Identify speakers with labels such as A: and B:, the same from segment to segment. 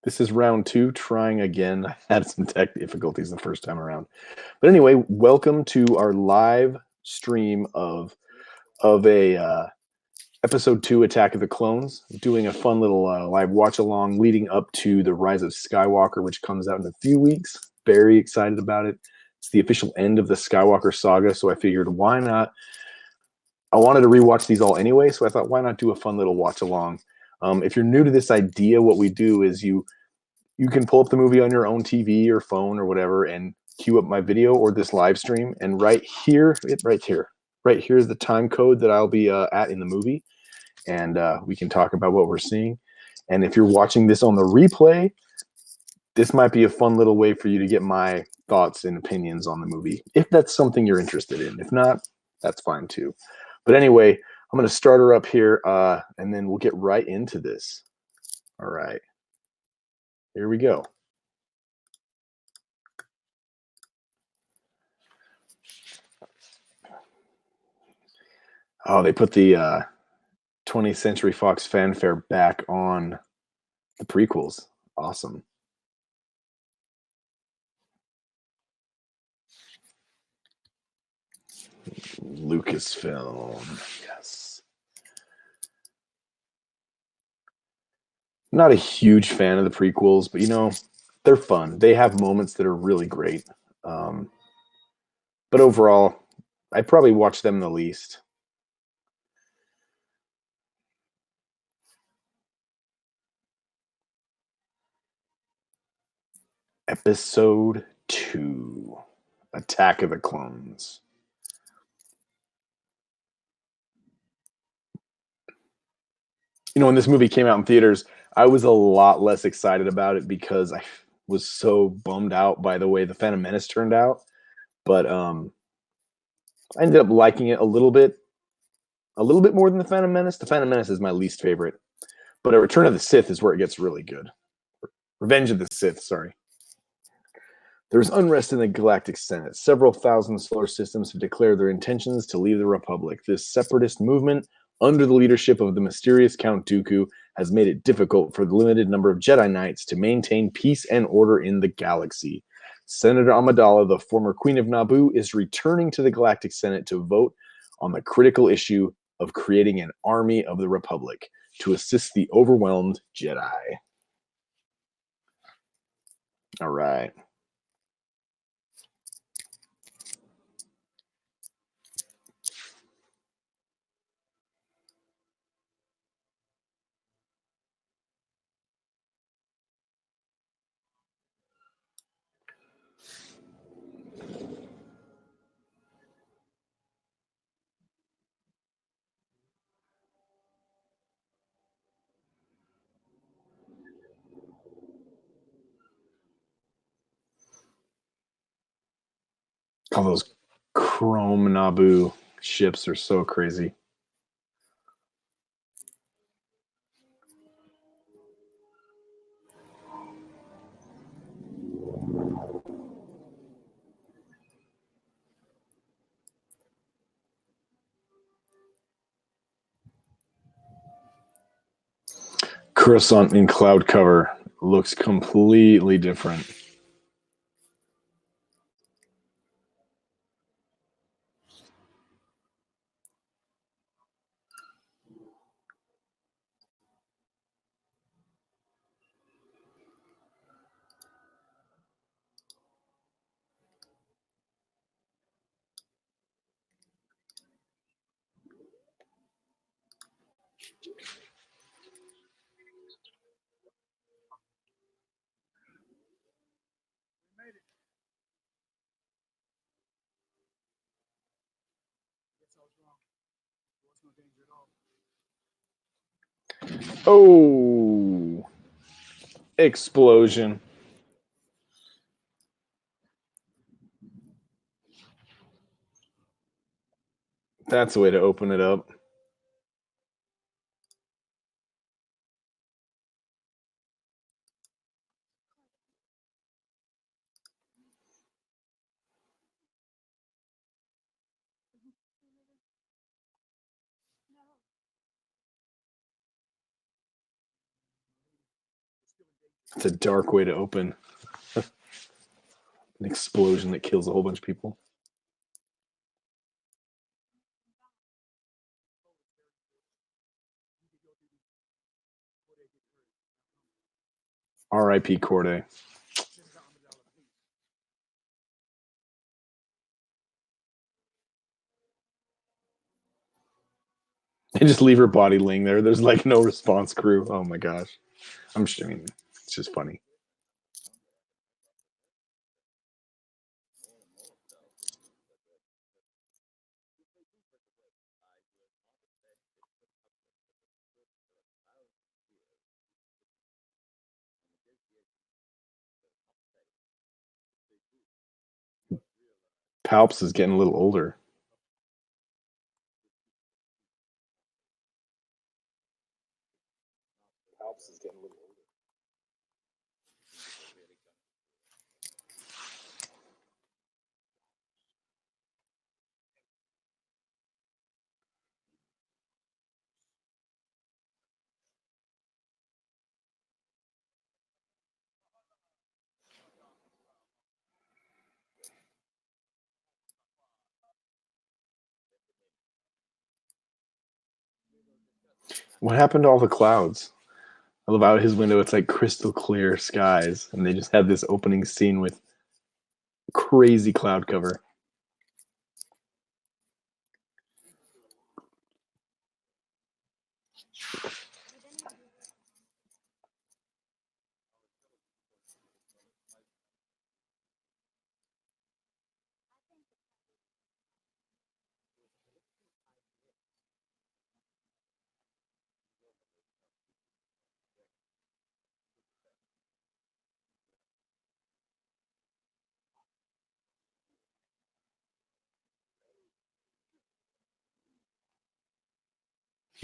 A: This is round two, trying again. I had some tech difficulties the first time around. But anyway, welcome to our live stream of a episode 2 Attack of the Clones, doing a fun little live watch along leading up to the Rise of Skywalker, which comes out in a few weeks. Very excited about it. It's the official end of the Skywalker saga, so I figured why not? I wanted to rewatch these all anyway, so I thought why not do a fun little watch along. If you're new to this idea, what we do is you can pull up the movie on your own TV or phone or whatever and queue up my video or this live stream. And right here is the time code that I'll be at in the movie. And we can talk about what we're seeing. And if you're watching this on the replay, this might be a fun little way for you to get my thoughts and opinions on the movie, if that's something you're interested in. If not, that's fine too. But anyway, I'm going to start her up here, and then we'll get right into this. All right. Here we go. Oh, they put the 20th Century Fox fanfare back on the prequels. Awesome. Lucasfilm. Yes. Not a huge fan of the prequels, but you know, they're fun. They have moments that are really great. But overall, I probably watch them the least. Episode 2, Attack of the Clones. You know, when this movie came out in theaters, I was a lot less excited about it because I was so bummed out by the way the Phantom Menace turned out. But I ended up liking it a little bit more than the Phantom Menace. The Phantom Menace is my least favorite, but A Return of the Sith is where it gets really good. Revenge of the Sith, sorry. There's unrest in the Galactic Senate. Several thousand solar systems have declared their intentions to leave the Republic. This separatist movement, under the leadership of the mysterious Count Dooku, has made it difficult for the limited number of Jedi Knights to maintain peace and order in the galaxy. Senator Amidala, the former Queen of Naboo, is returning to the Galactic Senate to vote on the critical issue of creating an army of the Republic to assist the overwhelmed Jedi. All right. All those chrome Naboo ships are so crazy. Coruscant in cloud cover looks completely different. Oh, explosion. That's the way to open it up. It's a dark way to open an explosion that kills a whole bunch of people. R.I.P. Corday. They just leave her body laying there. There's like no response crew. Oh my gosh. I mean, it's just funny. Palps is getting a little older. Palps is getting a little older. What happened to all the clouds? I love out his window. It's like crystal clear skies, and they just have this opening scene with crazy cloud cover.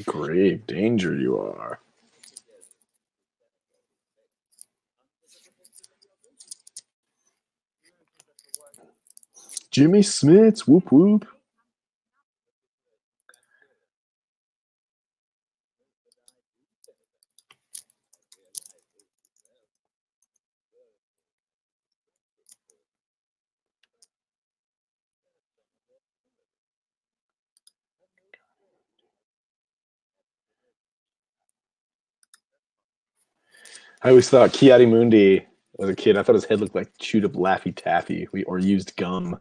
A: Grave danger you are. Jimmy Smits, whoop whoop. I always thought Kiadi Mundi as a kid, I thought his head looked like chewed up Laffy Taffy or used gum.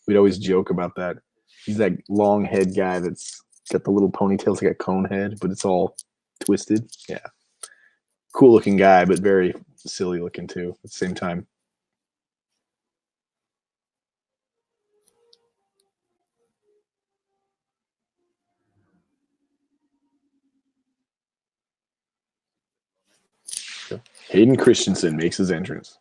A: We'd always joke about that. He's that long head guy that's got the little ponytails like a cone head, but it's all twisted. Yeah. Cool looking guy, but very silly looking too at the same time. Hayden Christensen makes his entrance.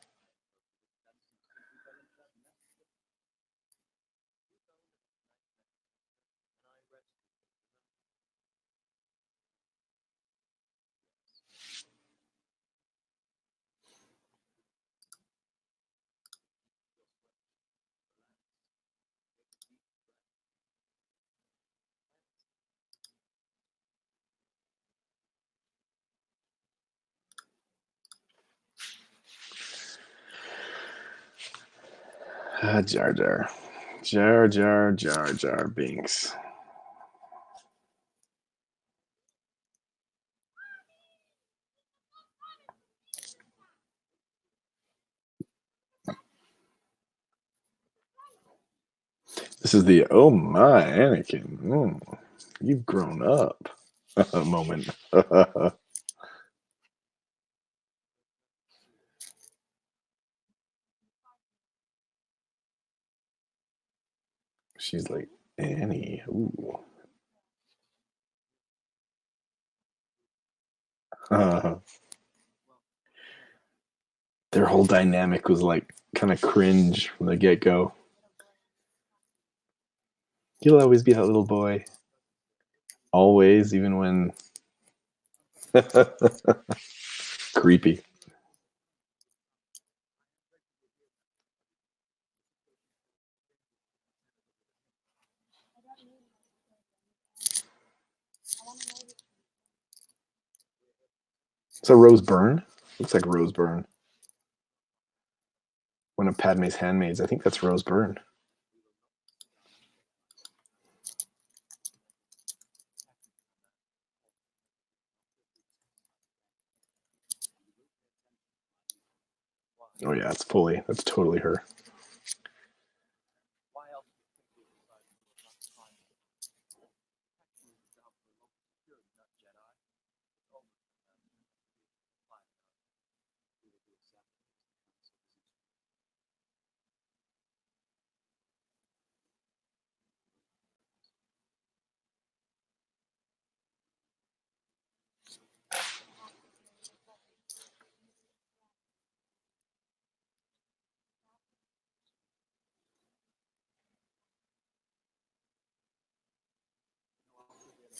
A: Jar Jar. Jar Jar Jar Jar Binks. This is the oh my Anakin. You've grown up moment. She's like, Annie. Ooh. Their whole dynamic was like kind of cringe from the get go. He'll always be that little boy. Always, even when creepy. Is that Rose Byrne? Looks like Rose Byrne. One of Padme's handmaids. I think that's Rose Byrne. Oh yeah, that's totally her.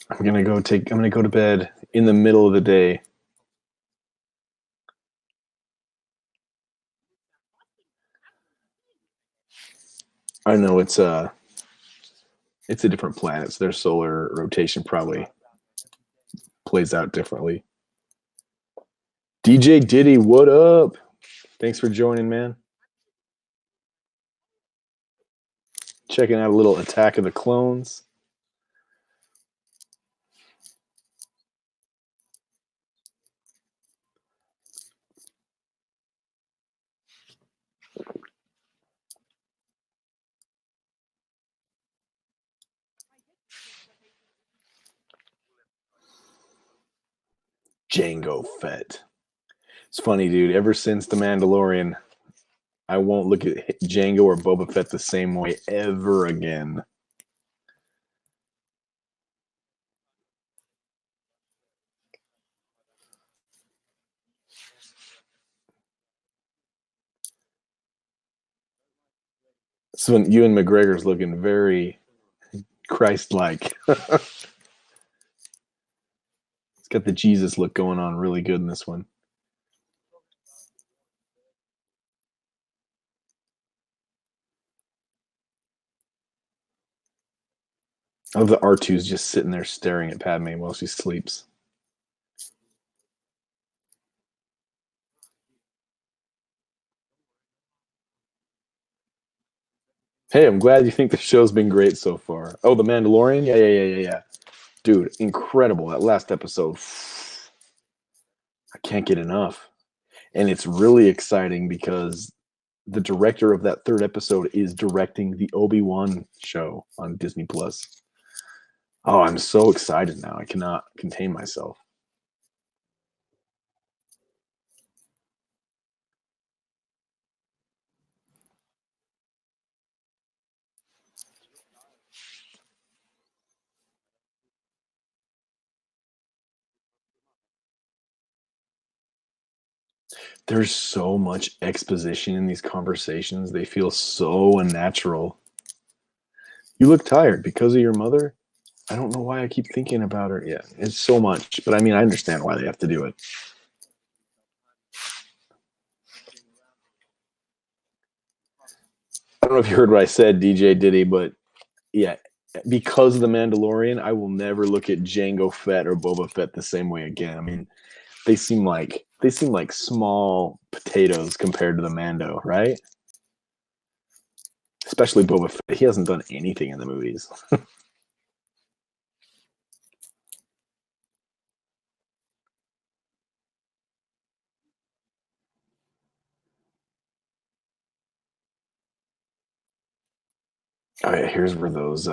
A: I'm gonna go to bed in the middle of the day. I know it's a different planet, so their solar rotation probably plays out differently. DJ Diddy, what up? Thanks for joining, man. Checking out a little Attack of the Clones. Jango Fett. It's funny, dude. Ever since The Mandalorian, I won't look at Jango or Boba Fett the same way ever again. So when Ewan McGregor's looking very Christ-like. It's got the Jesus look going on really good in this one. I love the R2's just sitting there staring at Padme while she sleeps. Hey, I'm glad you think the show's been great so far. Oh, The Mandalorian? Yeah. Dude, incredible. That last episode. I can't get enough. And it's really exciting because the director of that third episode is directing the Obi-Wan show on Disney Plus. Oh, I'm so excited now. I cannot contain myself. There's so much exposition in these conversations. They feel so unnatural. You look tired because of your mother? I don't know why I keep thinking about her. Yeah, it's so much. But I mean, I understand why they have to do it. I don't know if you heard what I said, DJ Diddy, but yeah, because of The Mandalorian, I will never look at Jango Fett or Boba Fett the same way again. I mean, they seem like small potatoes compared to the Mando, right? Especially Boba Fett. He hasn't done anything in the movies. Oh yeah, here's where those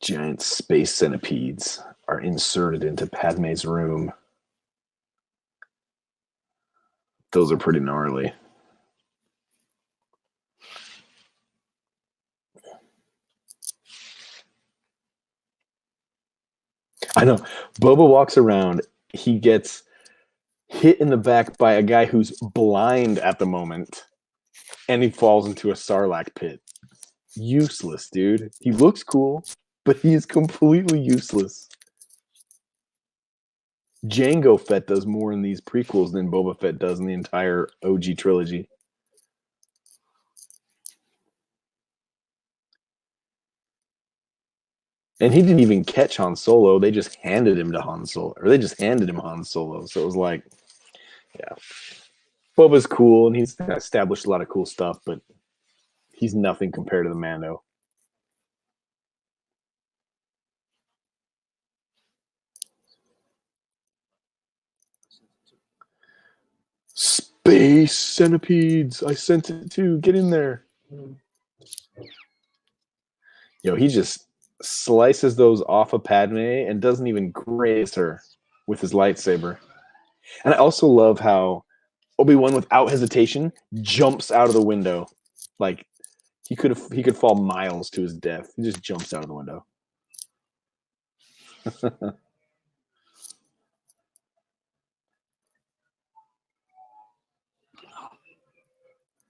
A: giant space centipedes are inserted into Padme's room. Those are pretty gnarly. I know. Boba walks around. He gets hit in the back by a guy who's blind at the moment, and he falls into a Sarlacc pit. Useless, dude. He looks cool, but he is completely useless. Jango Fett does more in these prequels than Boba Fett does in the entire OG trilogy. And he didn't even catch Han Solo. They just handed him to Han Solo, or they just handed him Han Solo. So it was like, Yeah. Boba's cool, and he's established a lot of cool stuff, but he's nothing compared to the Mando. Space centipedes. I sent it too. Get in there. He just slices those off of Padme and doesn't even graze her with his lightsaber. And I also love how Obi-Wan, without hesitation, jumps out of the window. Like he could fall miles to his death. He just jumps out of the window.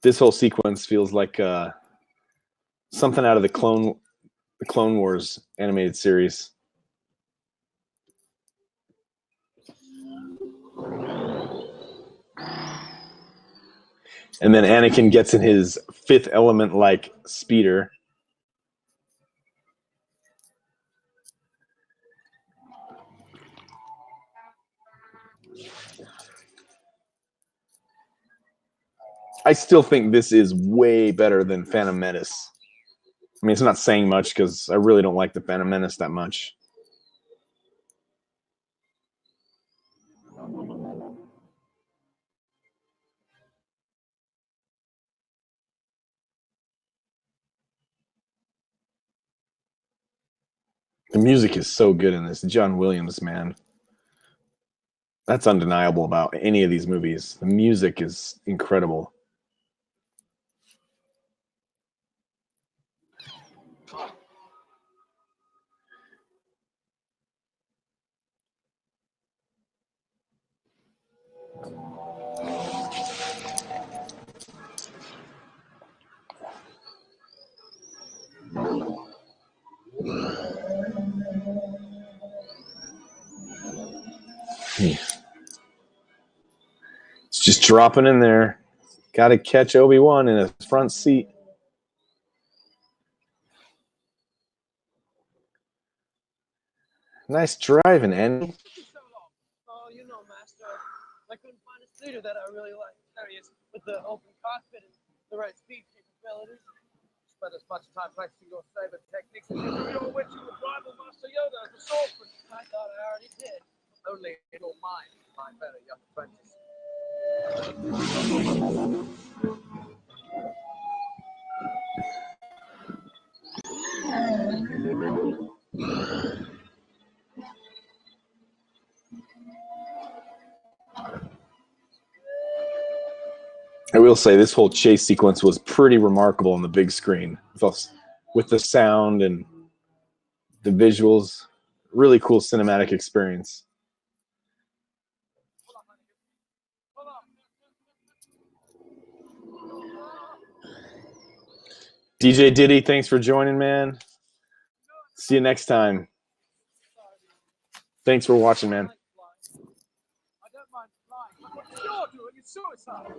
A: This whole sequence feels like something out of the Clone Wars animated series. And then Anakin gets in his Fifth Element like speeder. I still think this is way better than Phantom Menace. I mean, it's not saying much because I really don't like the Phantom Menace that much. The music is so good in this. John Williams, man. That's undeniable about any of these movies. The music is incredible. It's just dropping in there. Got to catch Obi-Wan in a front seat. Nice driving, Annie.
B: Oh, you know, Master. I couldn't find a seater that I really like. There he is, with the open cockpit and the right speed capabilities. Spent as much time practicing your favorite techniques as you do your witch with rival Master Yoda as a swordsman. I thought I already did. Only in your mind, my very young apprentice.
A: I will say this whole chase sequence was pretty remarkable on the big screen with the sound and the visuals. Really cool cinematic experience. DJ Diddy, thanks for joining, man. See you next time. Thanks for watching, man.
B: I don't mind flying, but what you're doing is suicide.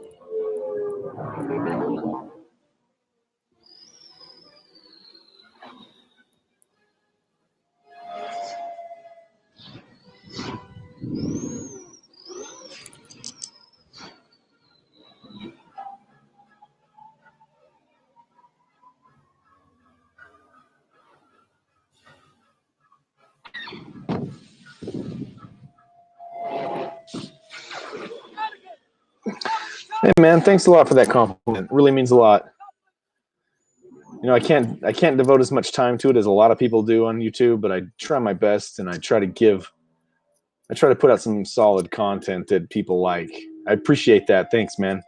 A: Hey, man, thanks a lot for that compliment. It really means a lot. I can't devote as much time to it as a lot of people do on YouTube, but I try my best and I try to put out some solid content that people like. I appreciate that. Thanks, man.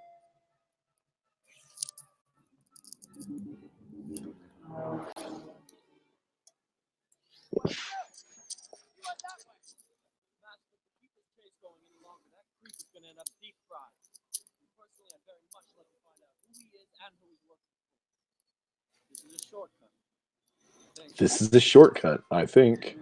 A: This is the shortcut, I think.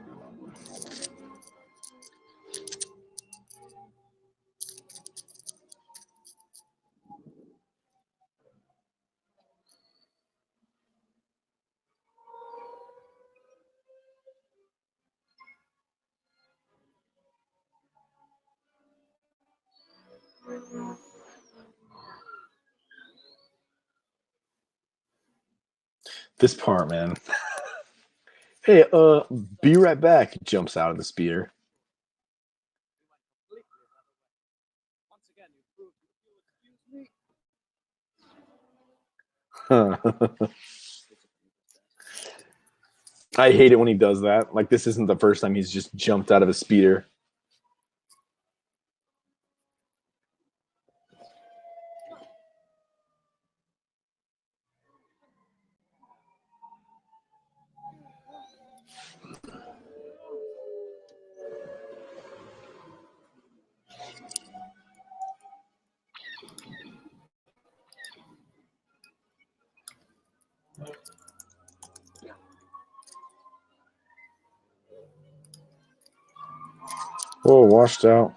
A: This part, man. Hey, be right back. He jumps out of the speeder.
B: Once again, you proved you excuse me.
A: I hate it when he does that. Like, this isn't the first time he's just jumped out of a speeder. Whoa, washed out.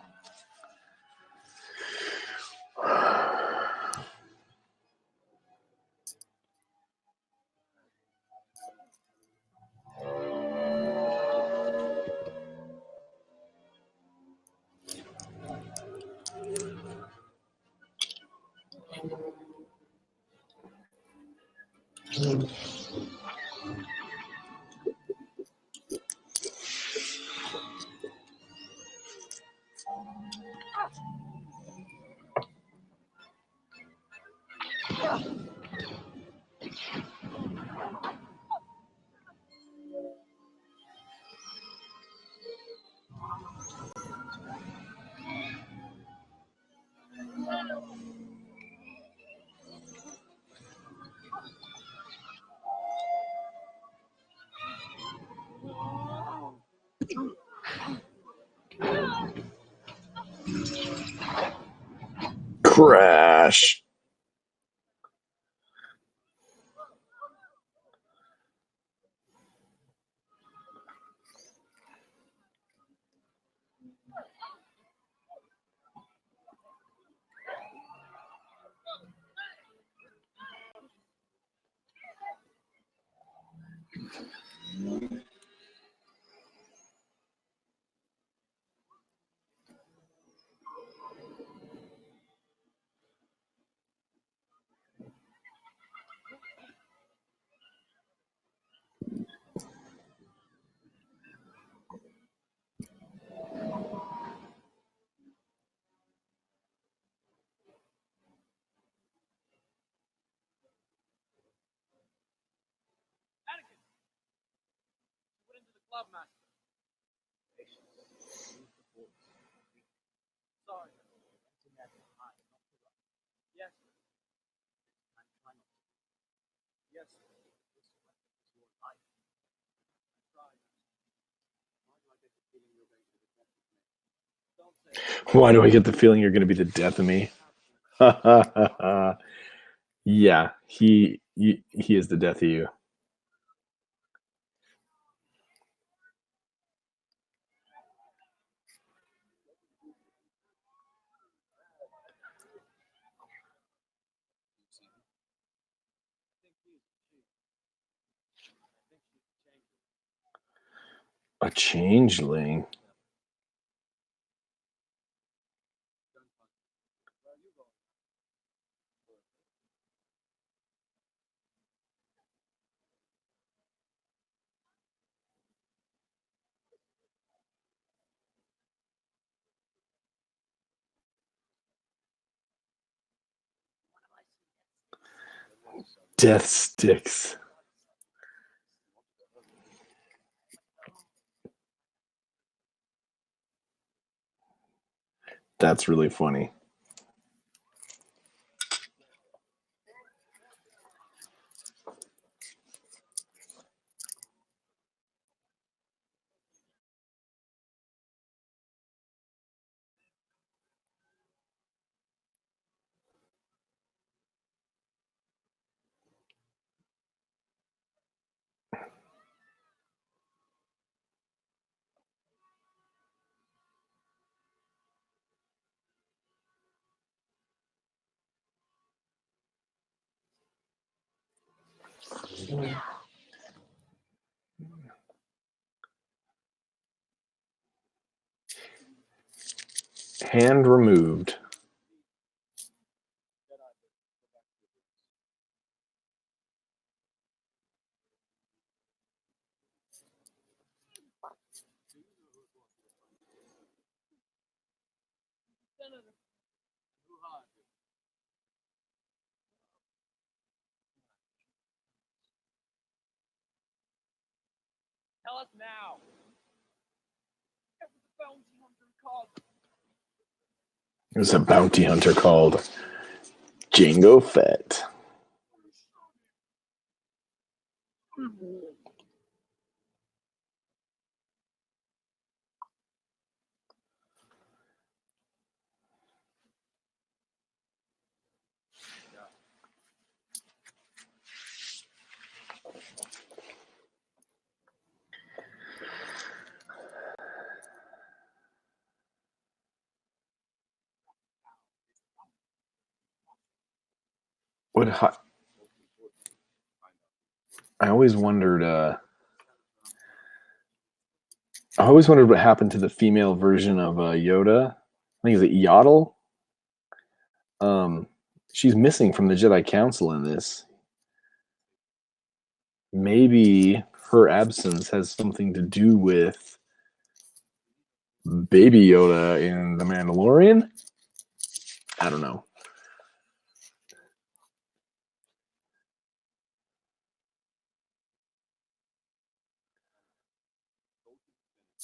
A: Crash.
B: Anakin, you went into the club, master. Sorry. Yes. Yes.
A: Why do I get the feeling you're going to be the death of me? Yeah, he is the death of you. A changeling. Death sticks. That's really funny. Hand removed.
B: Senator. Tell us now. It was a bounty hunter called.
A: It was a bounty hunter called Jango Fett. I always wondered. I always wondered what happened to the female version of Yoda. I think is it Yaddle. She's missing from the Jedi Council in this. Maybe her absence has something to do with Baby Yoda in The Mandalorian. I don't know.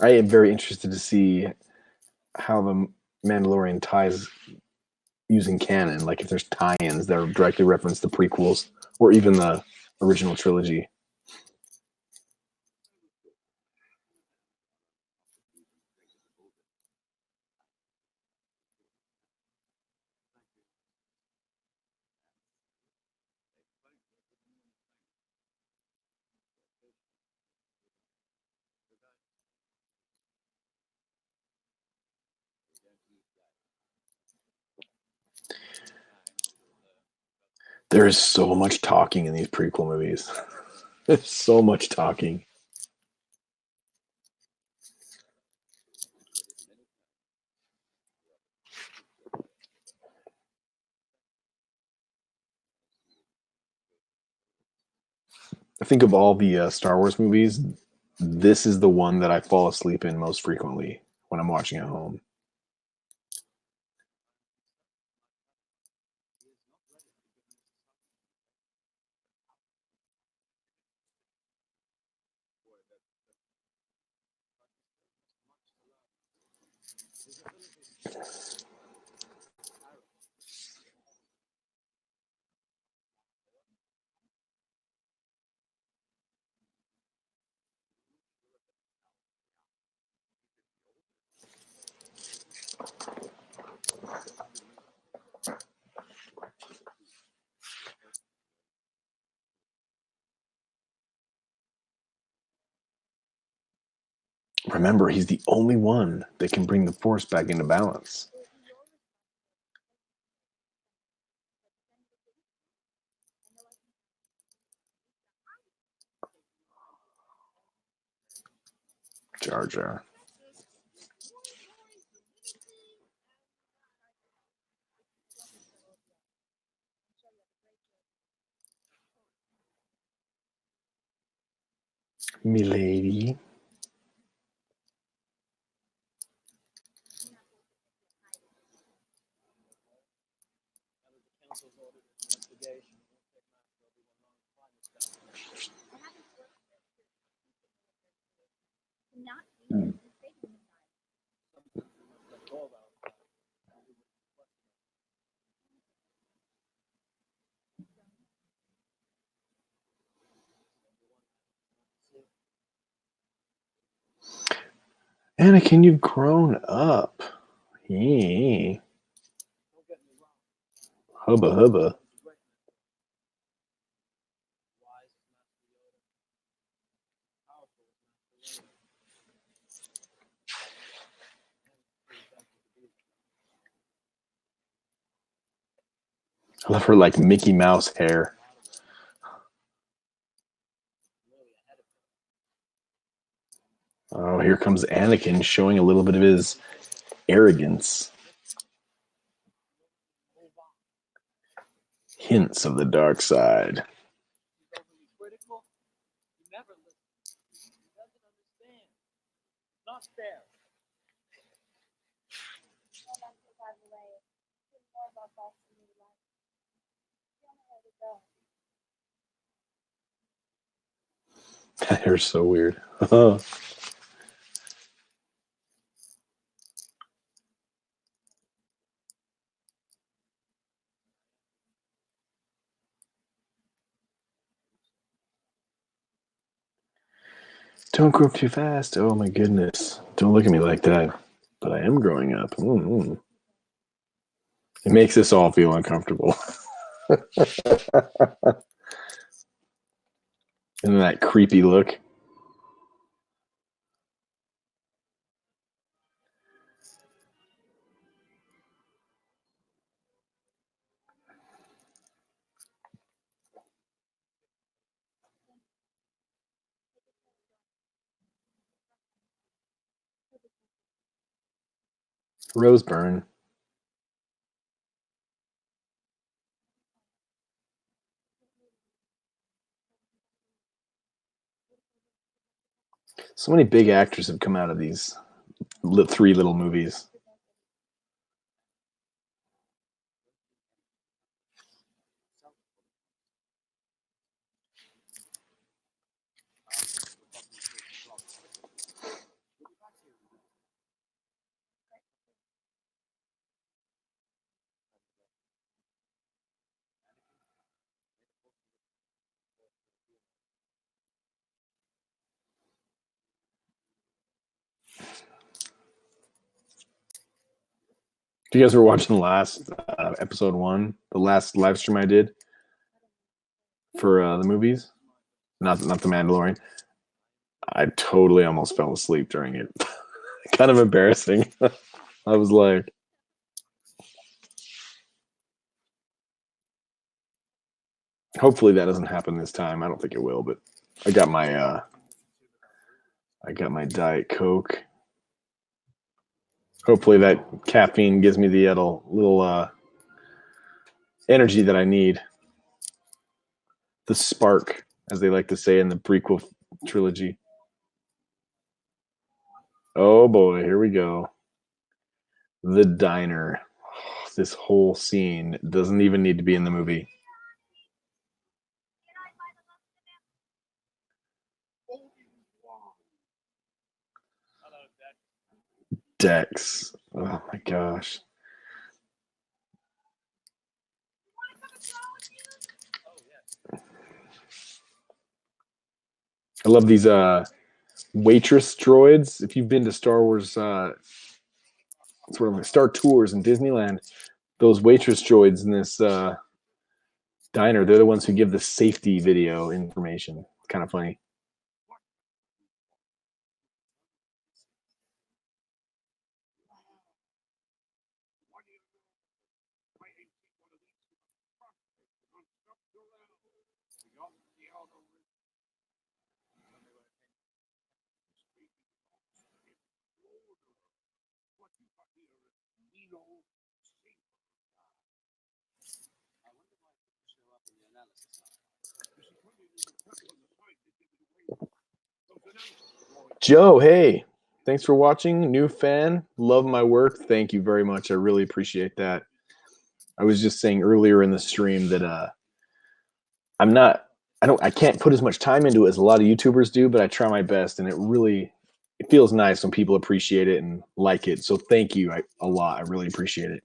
A: I am very interested to see how the Mandalorian ties using canon, like if there's tie-ins that are directly reference the prequels or even the original trilogy. There is so much talking in these prequel movies. There's so much talking. I think of all the Star Wars movies, this is the one that I fall asleep in most frequently when I'm watching at home. Remember, he's the only one that can bring the Force back into balance. Jar Jar. Milady. Anakin, you've grown up. Yeah. Hubba hubba. I love her like Mickey Mouse hair. Oh, here comes Anakin showing a little bit of his arrogance. Hints of the dark side.
B: Critical. He never listens. He doesn't understand. Not fair.
A: That hair's so weird. Don't grow up too fast. Oh my goodness. Don't look at me like that. But I am growing up. Mm-hmm. It makes us all feel uncomfortable. And that creepy look. Roseburn. So many big actors have come out of these three little movies. If you guys were watching the last episode 1, the last live stream I did for the movies, not the Mandalorian, I totally almost fell asleep during it. Kind of embarrassing. I was like, hopefully that doesn't happen this time. I don't think it will, but I got my Diet Coke. Hopefully that caffeine gives me the little energy that I need. The spark, as they like to say in the prequel trilogy. Oh boy, here we go. The diner. This whole scene doesn't even need to be in the movie. Dex. Oh my gosh. I love these waitress droids. If you've been to Star Wars Star Tours in Disneyland, those waitress droids in this diner, they're the ones who give the safety video information. It's kind of funny. Joe, hey, thanks for watching. New fan, love my work. Thank you very much. I really appreciate that. I was just saying earlier in the stream that I'm not, I can't put as much time into it as a lot of YouTubers do, but I try my best, and it feels nice when people appreciate it and like it. So thank you a lot. I really appreciate it.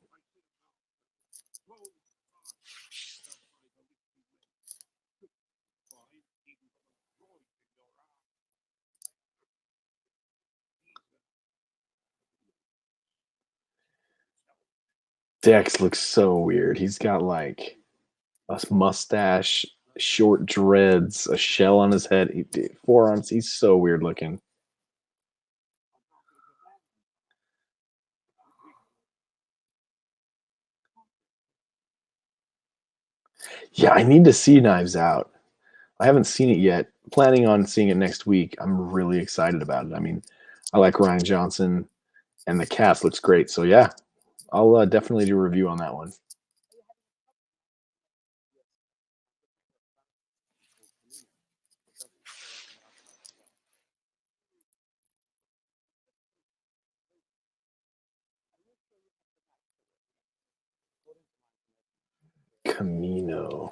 A: Dex looks so weird. He's got like a mustache, short dreads, a shell on his head, forearms. He's so weird looking. Yeah, I need to see Knives Out. I haven't seen it yet. Planning on seeing it next week. I'm really excited about it. I mean, I like Ryan Johnson, and the cast looks great. So yeah, I'll definitely do a review on that one. Kamino.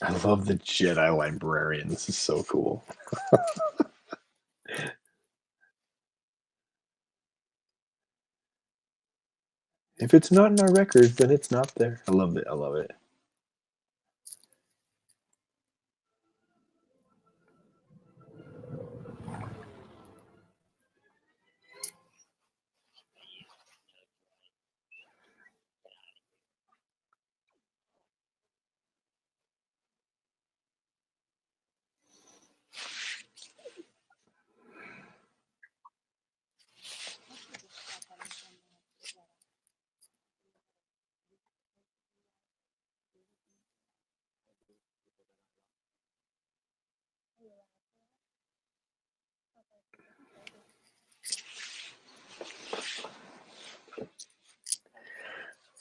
A: I love the Jedi librarian. This is so cool. If it's not in our records, then it's not there. I love it. I love it.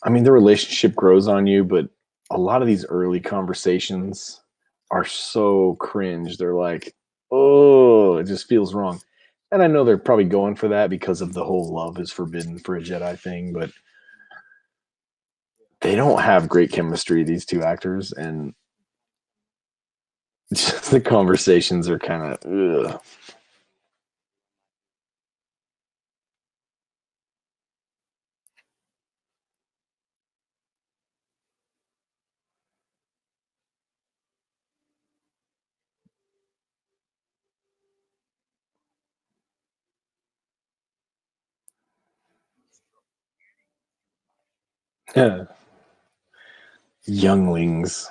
A: I mean, the relationship grows on you, but a lot of these early conversations are so cringe. They're like, oh, it just feels wrong. And I know they're probably going for that because of the whole love is forbidden for a Jedi thing, but they don't have great chemistry, these two actors, and just the conversations are kind of younglings.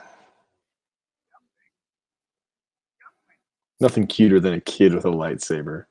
A: Nothing cuter than a kid with a lightsaber.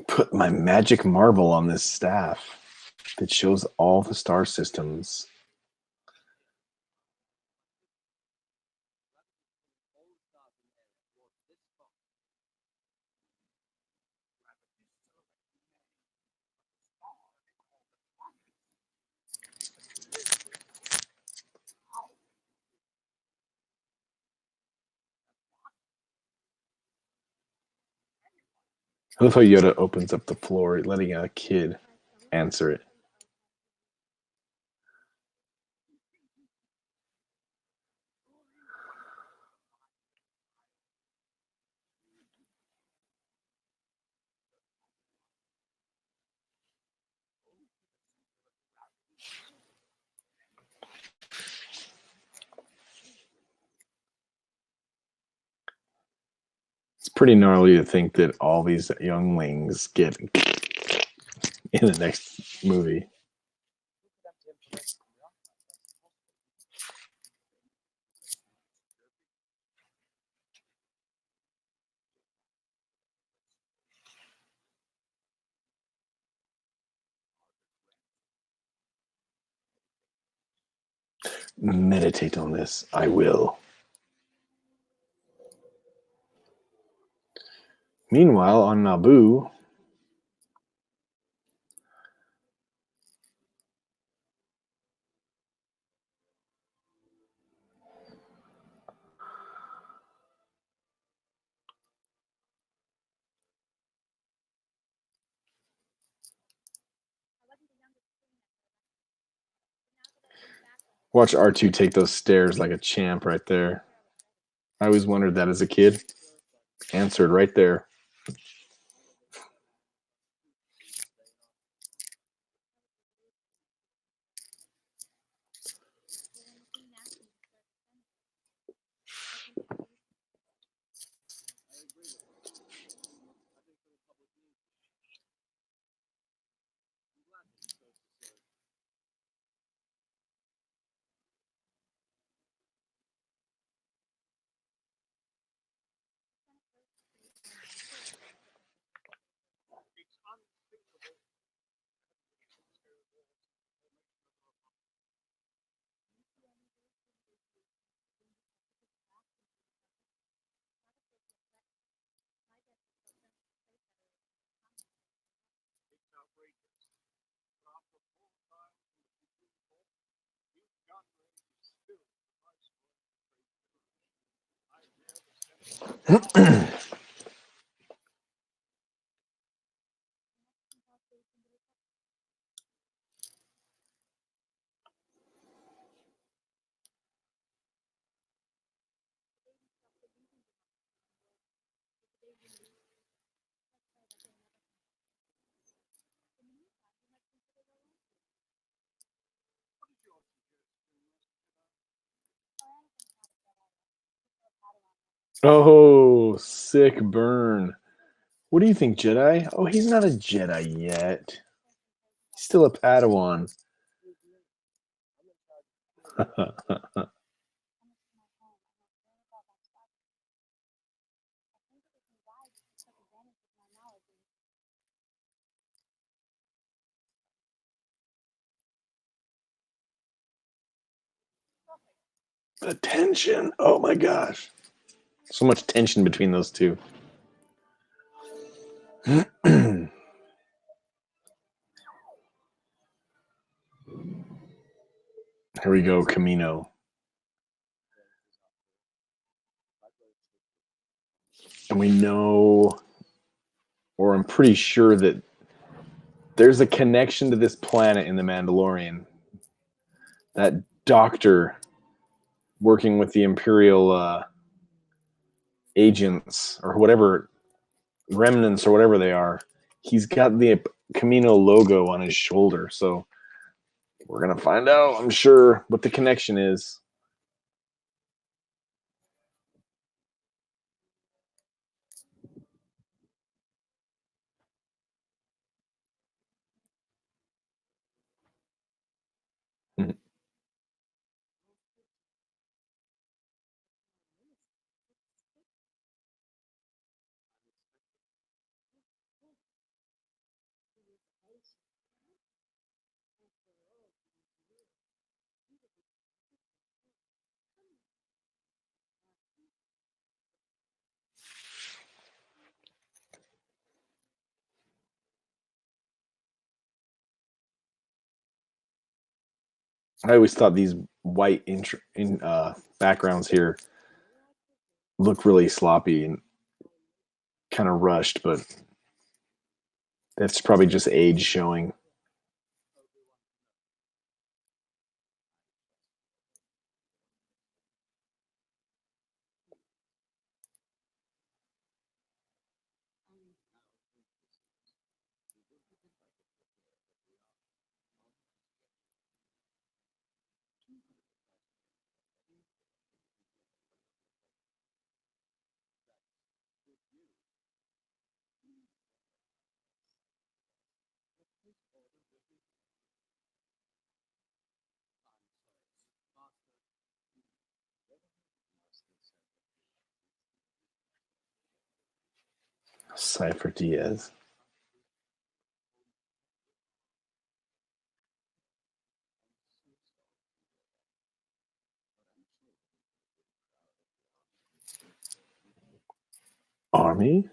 A: Put my magic marble on this staff that shows all the star systems. I love how Yoda opens up the floor, letting a kid answer it. It's pretty gnarly to think that all these younglings get in the next movie. Meditate on this. I will. Meanwhile, on Naboo, watch R2 take those stairs like a champ right there. I always wondered that as a kid. Answered right there. Oh, sick burn. What do you think, Jedi? Oh, he's not a Jedi yet. He's still a Padawan. The tension. Oh my gosh. So much tension between those two. Here we go, Kamino. And we know, or I'm pretty sure that there's a connection to this planet in The Mandalorian. That doctor working with the Imperial agents, or whatever, remnants, or whatever they are, he's got the Kamino logo on his shoulder. So we're going to find out, I'm sure, what the connection is. I always thought these white backgrounds here look really sloppy and kind of rushed, but that's probably just age showing. Cypher Diaz. Army?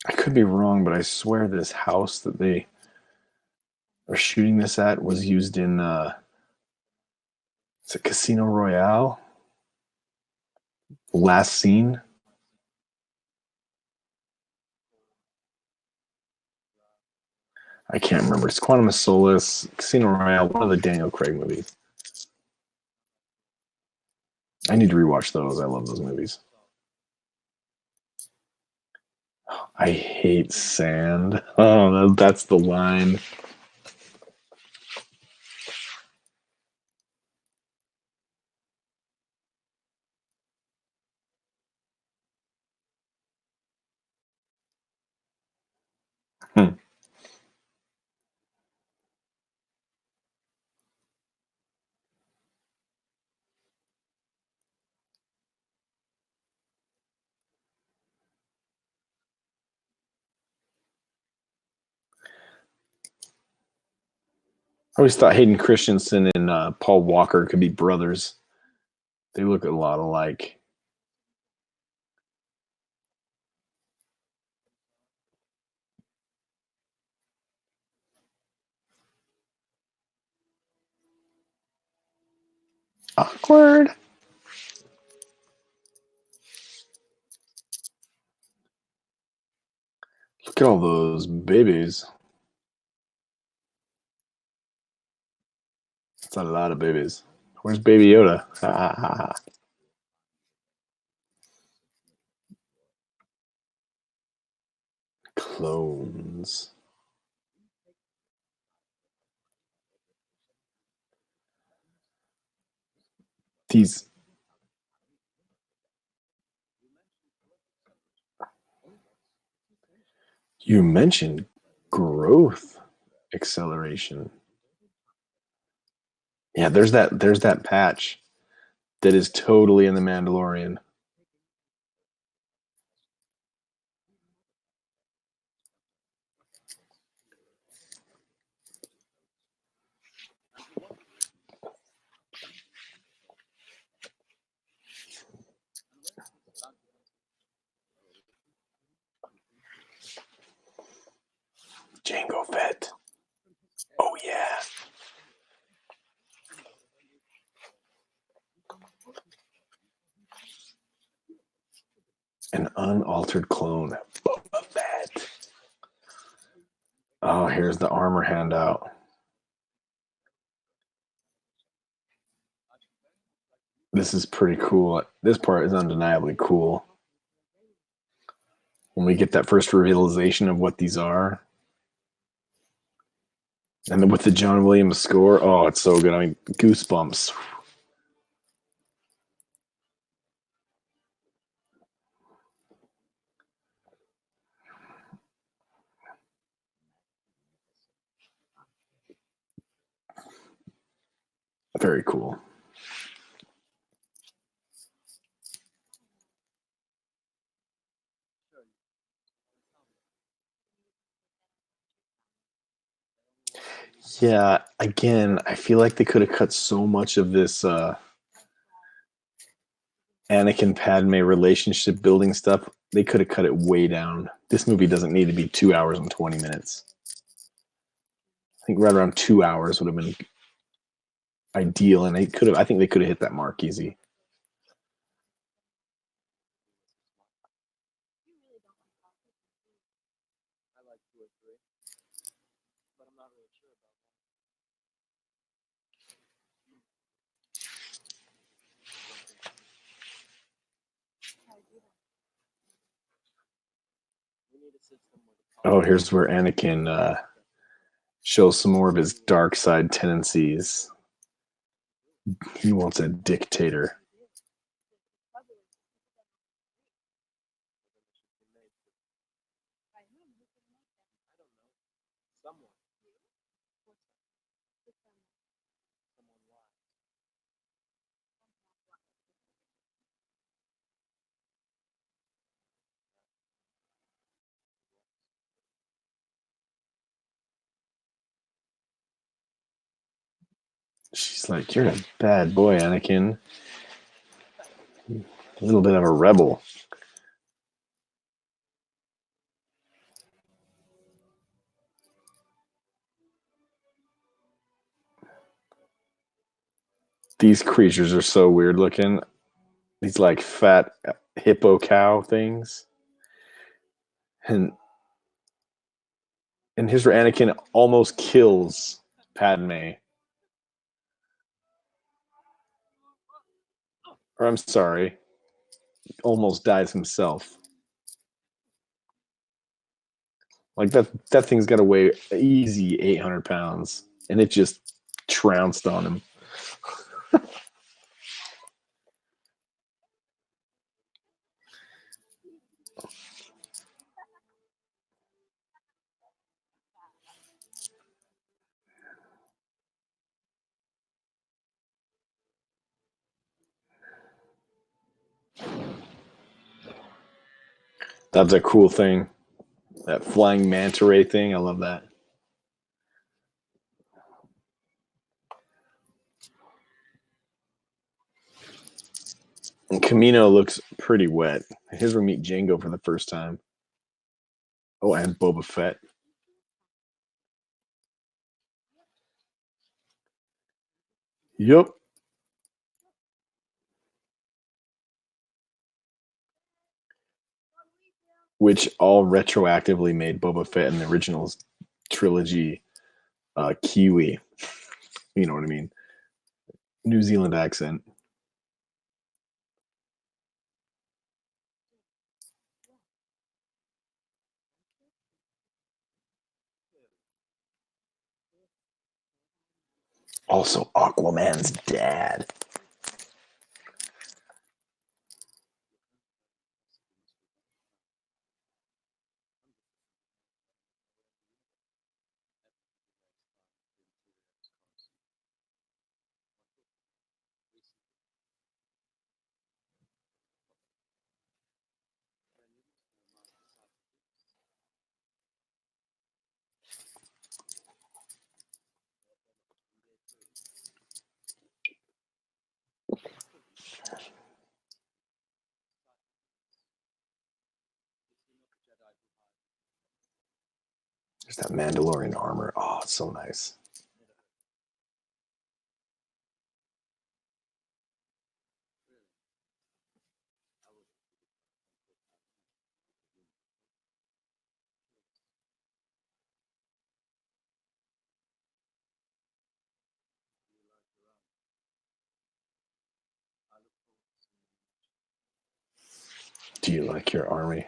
A: I could be wrong, but I swear this house that they are shooting this at was used in it's a Casino Royale. Last scene. I can't remember. It's Quantum of Solace, Casino Royale, one of the Daniel Craig movies. I need to rewatch those. I love those movies. I hate sand. Oh, that's the line. Hmm. I always thought Hayden Christensen and Paul Walker could be brothers. They look a lot alike. Awkward. Look at all those babies. That's a lot of babies. Where's Baby Yoda? Clones. These. You mentioned growth acceleration. Yeah, there's that patch that is totally in the Mandalorian. Jango Fett. Oh yeah. An unaltered clone. Boba Fett. Oh, here's the armor handout. This is pretty cool. This part is undeniably cool. When we get that first realization of what these are. And then with the John Williams score, oh, it's so good. I mean, goosebumps. Very cool. Yeah, again, I feel like they could have cut so much of this Anakin Padme relationship building stuff. They could have cut it way down. This movie doesn't need to be 2 hours and 20 minutes. I think right around 2 hours would have been ideal, and I think they could have hit that mark easy.
B: I like 2 or 3, but I'm not really sure about that. We need a system where
A: Oh, here's where Anakin shows some more of his dark side tendencies. He wants a dictator.
B: someone.
A: She's like, "You're a bad boy, Anakin. A little bit of a rebel." These creatures are so weird looking. These like fat hippo cow things. And here's where Anakin almost kills Padme. Or I'm sorry, almost dies himself. Like that thing's got to weigh easy 800 pounds, and it just trounced on him. That's a cool thing. That flying manta ray thing, I love that. And Kamino looks pretty wet. Here's where we meet Django for the first time. Oh, and Boba Fett. Yep. Which all retroactively made Boba Fett in the original trilogy Kiwi. You know what I mean? New Zealand accent. Also, Aquaman's dad. There's that Mandalorian armor. Oh, it's so nice. Do you like your army?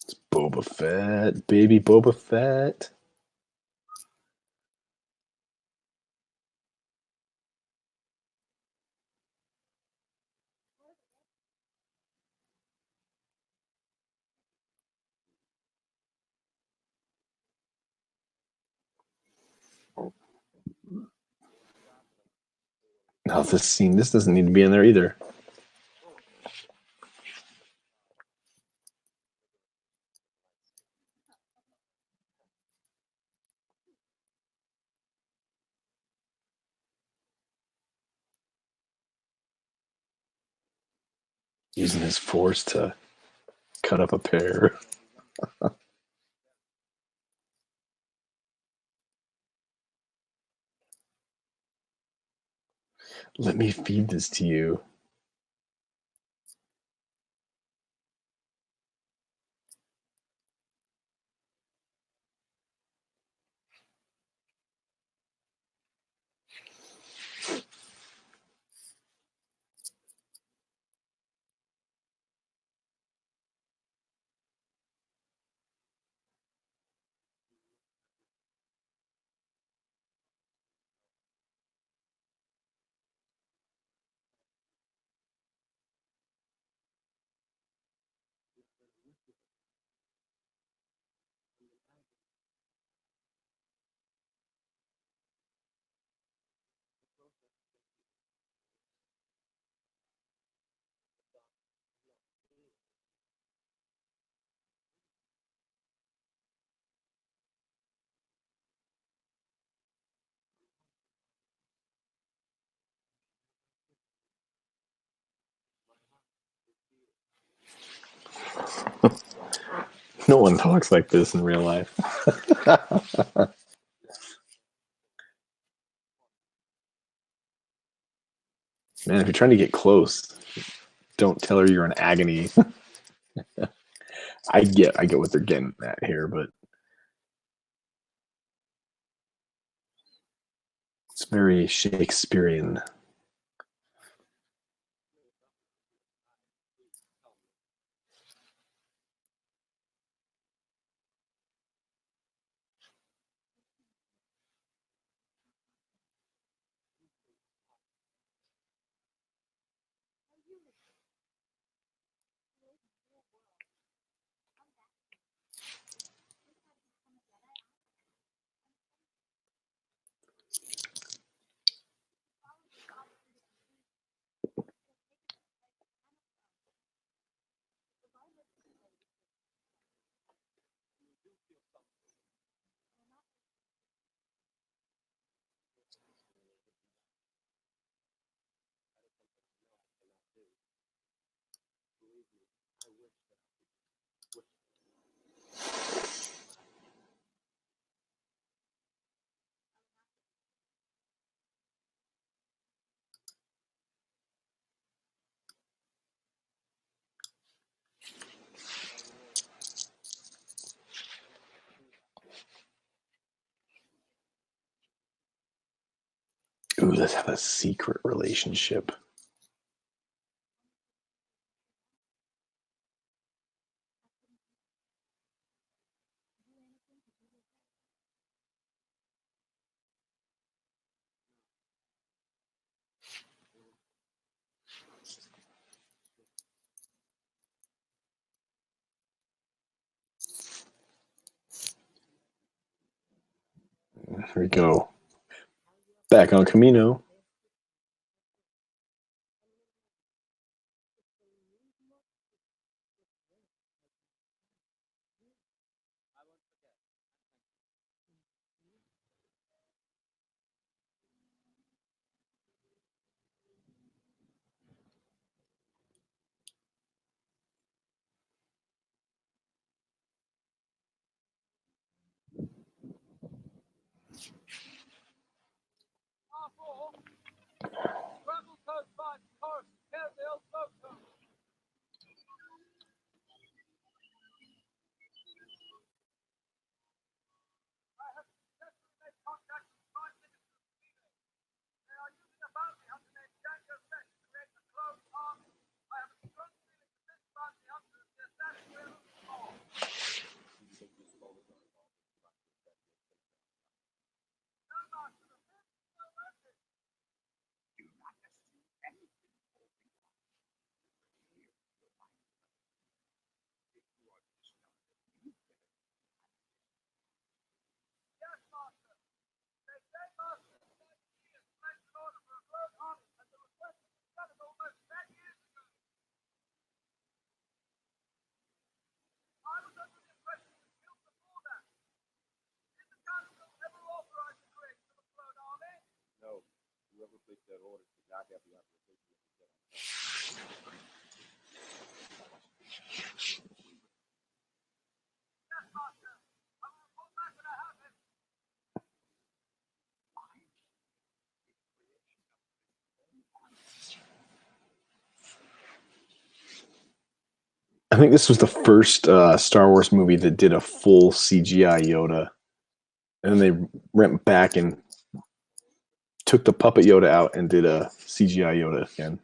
A: It's Boba Fett, baby Boba Fett. Now this scene, this doesn't need to be in there either. Using his force to cut up a pear. Let me feed this to you. No one talks like this in real life. Man, if you're trying to get close, don't tell her you're in agony. I get what they're getting at here, but it's very Shakespearean. Ooh, let's have a secret relationship. Here we go. Back on Kamino.
B: Rebel Code 5, Coruscant, Kerville, Photo. I have successfully made contact with Prime Minister Kamino. They are using a bounty hunter named Geonosis to create a clone army. I have a strong feeling that this bounty hunter is the assassin we're looking for. No, Master, the first is no mercy. Yes, Master. They say, Master, that he has placed an order for a clone army at the request of the Senate almost 10 years ago. I was under the impression he was killed before that. Did the Council ever authorize the creation of a clone army?
C: No, whoever placed that order did not have the authorization of the Jedi.
B: Yes, Master. I will report back when I have him.
A: I think this was the first Star Wars movie that did a full CGI Yoda, and they went back and took the puppet Yoda out and did a CGI Yoda again.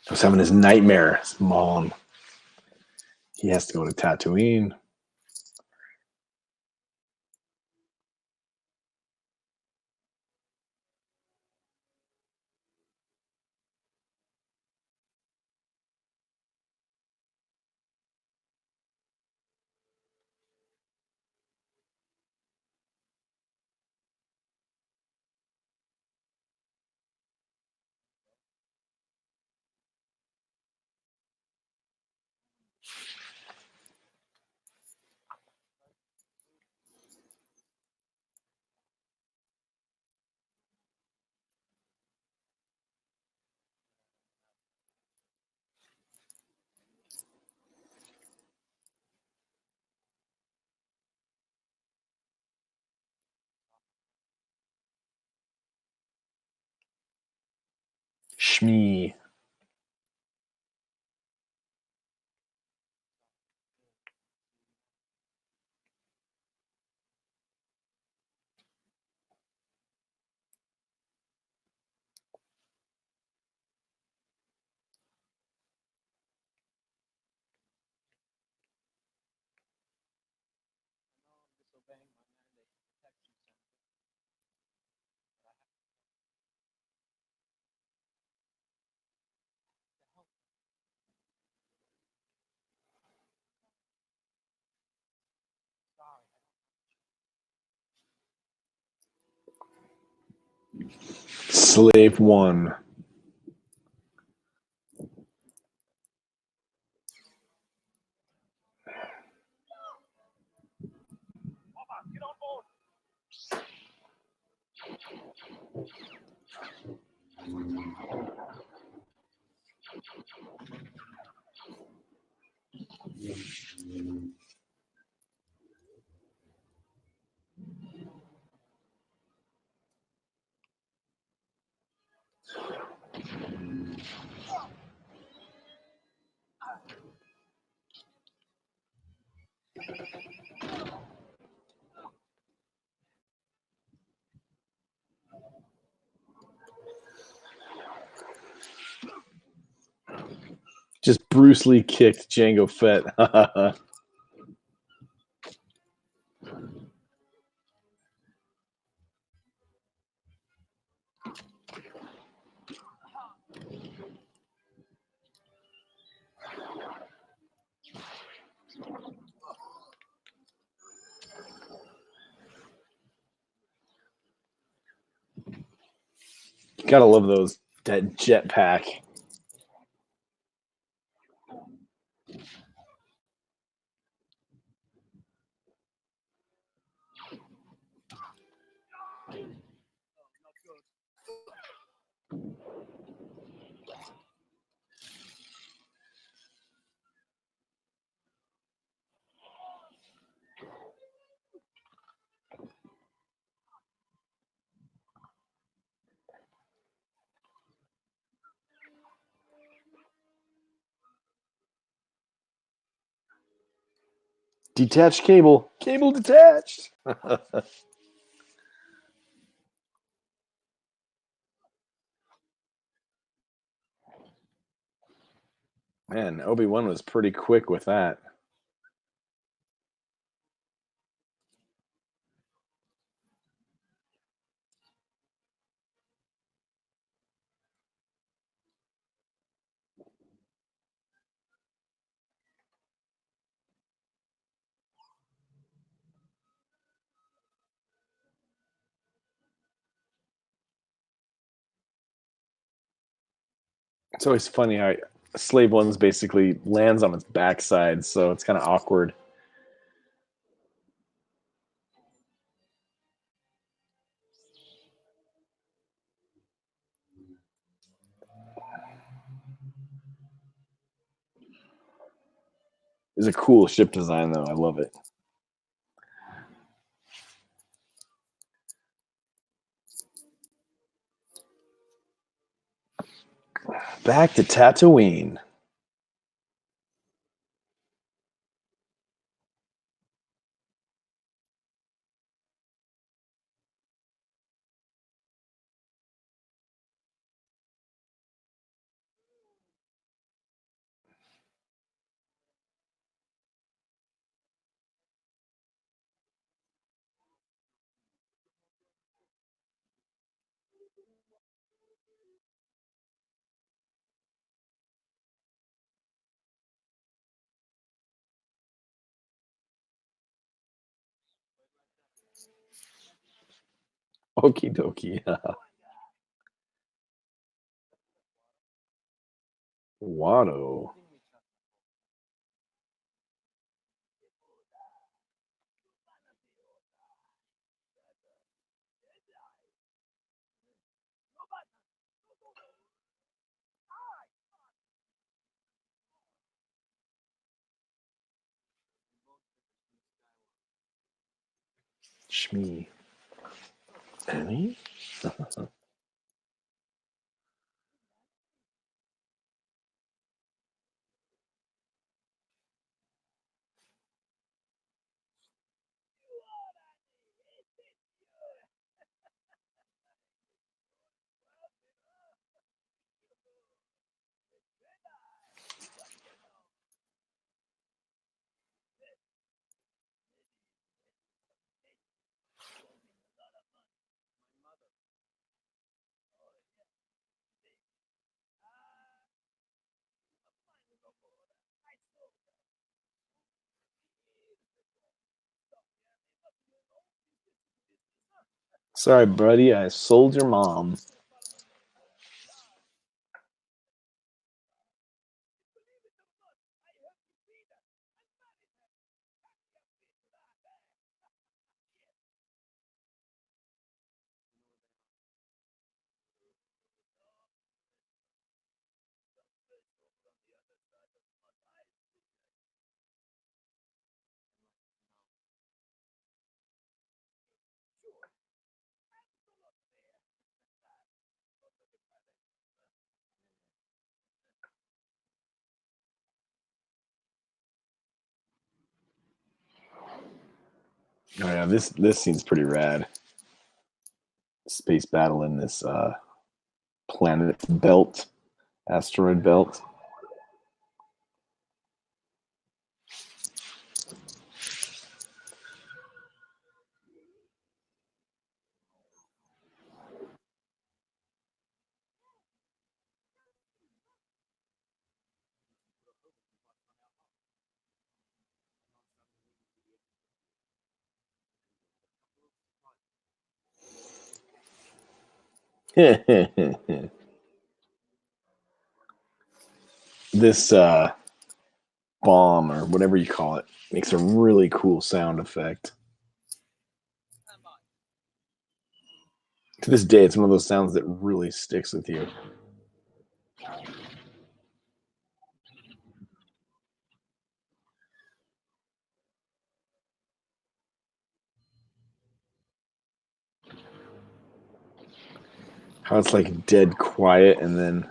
A: I was having his nightmare. His mom. He has to go to Tatooine. Shmee.
B: Disobeying my mandate to protect you, Senator. But I have to help. Sorry.
A: Slave one.
B: Get on board.
A: Just Bruce Lee kicked Jango Fett. Gotta love those. That jetpack. Detached cable. Cable detached. Man, Obi-Wan was pretty quick with that. It's always funny how Slave One's basically lands on its backside, so it's kind of awkward. It's a cool ship design, though. I love it. Back to Tatooine. Okie dokie. Watto. Shmee. Annie? Sorry, buddy, I sold your mom. Oh yeah, this seems pretty rad. Space battle in this planet belt, asteroid belt. This bomb or whatever you call it makes a really cool sound effect. To this day, it's one of those sounds that really sticks with you. How it's like dead quiet and then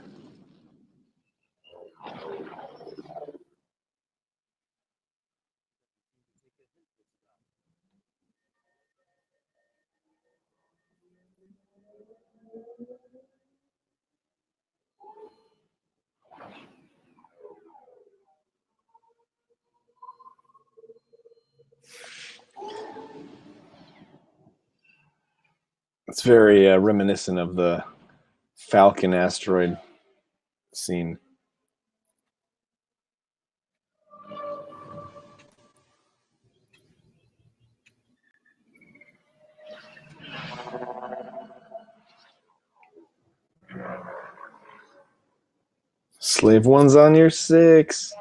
A: it's very reminiscent of the Falcon asteroid scene. Slave one's on your 6.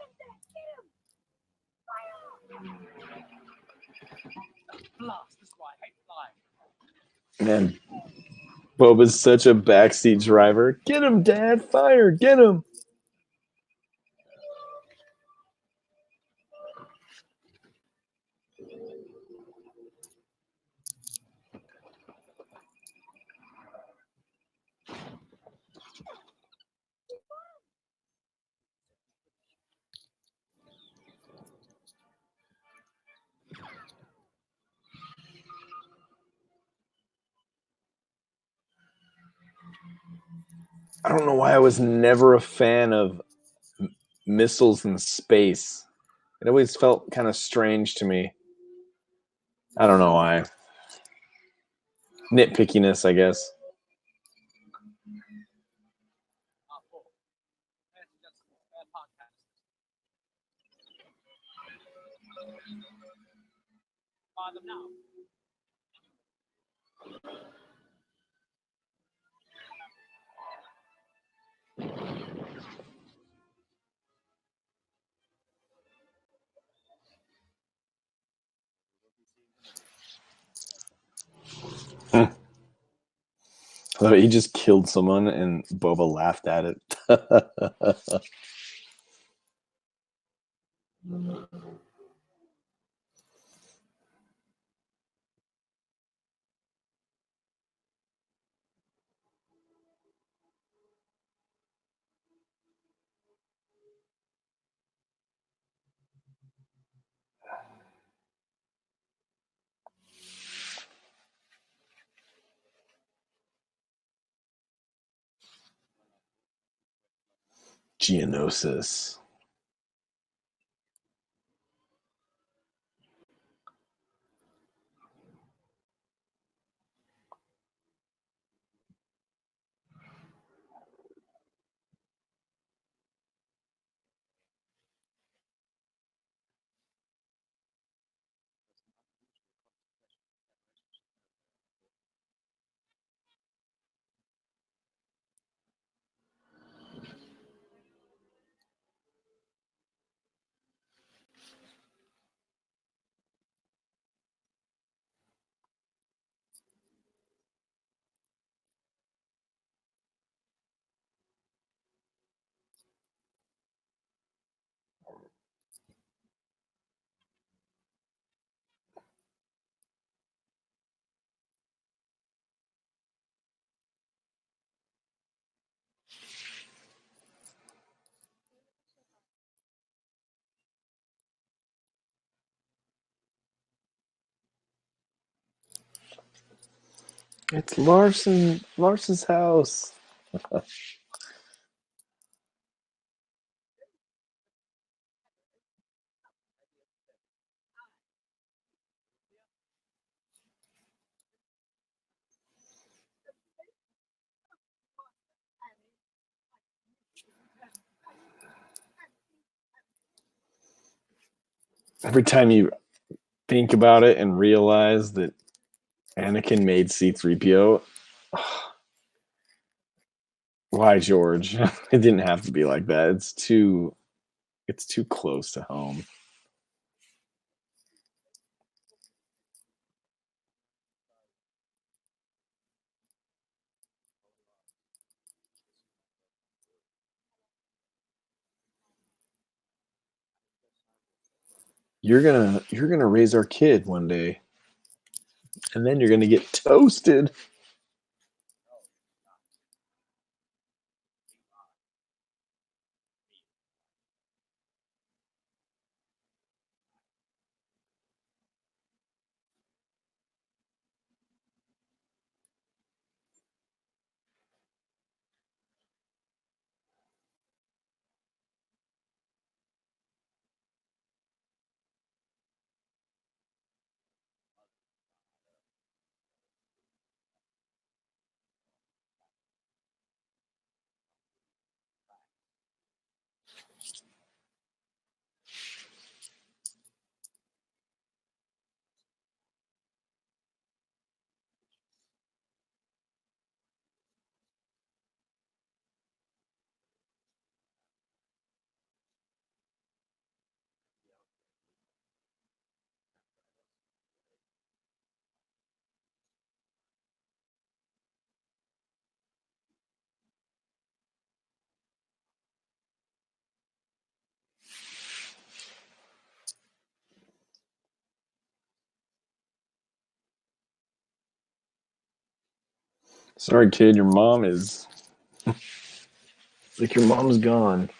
A: Man, Boba's such a backseat driver. Get him, Dad! Fire! Get him! I don't know why I was never a fan of missiles in space. It always felt kind of strange to me. I don't know why. Nitpickiness, I guess. He just killed someone and Boba laughed at it. Geonosis. It's Larson's house. Every time you think about it and realize that Anakin made C-3PO, why, George? It didn't have to be like that. It's too close to home. You're gonna raise our kid one day, and then you're gonna get toasted. Sorry, kid, your mom's gone.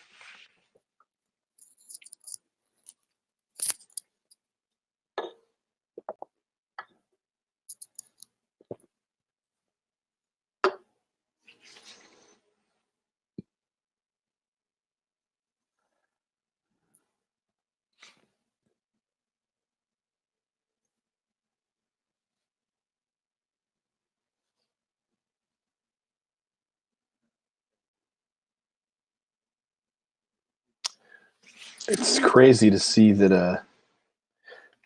A: It's crazy to see that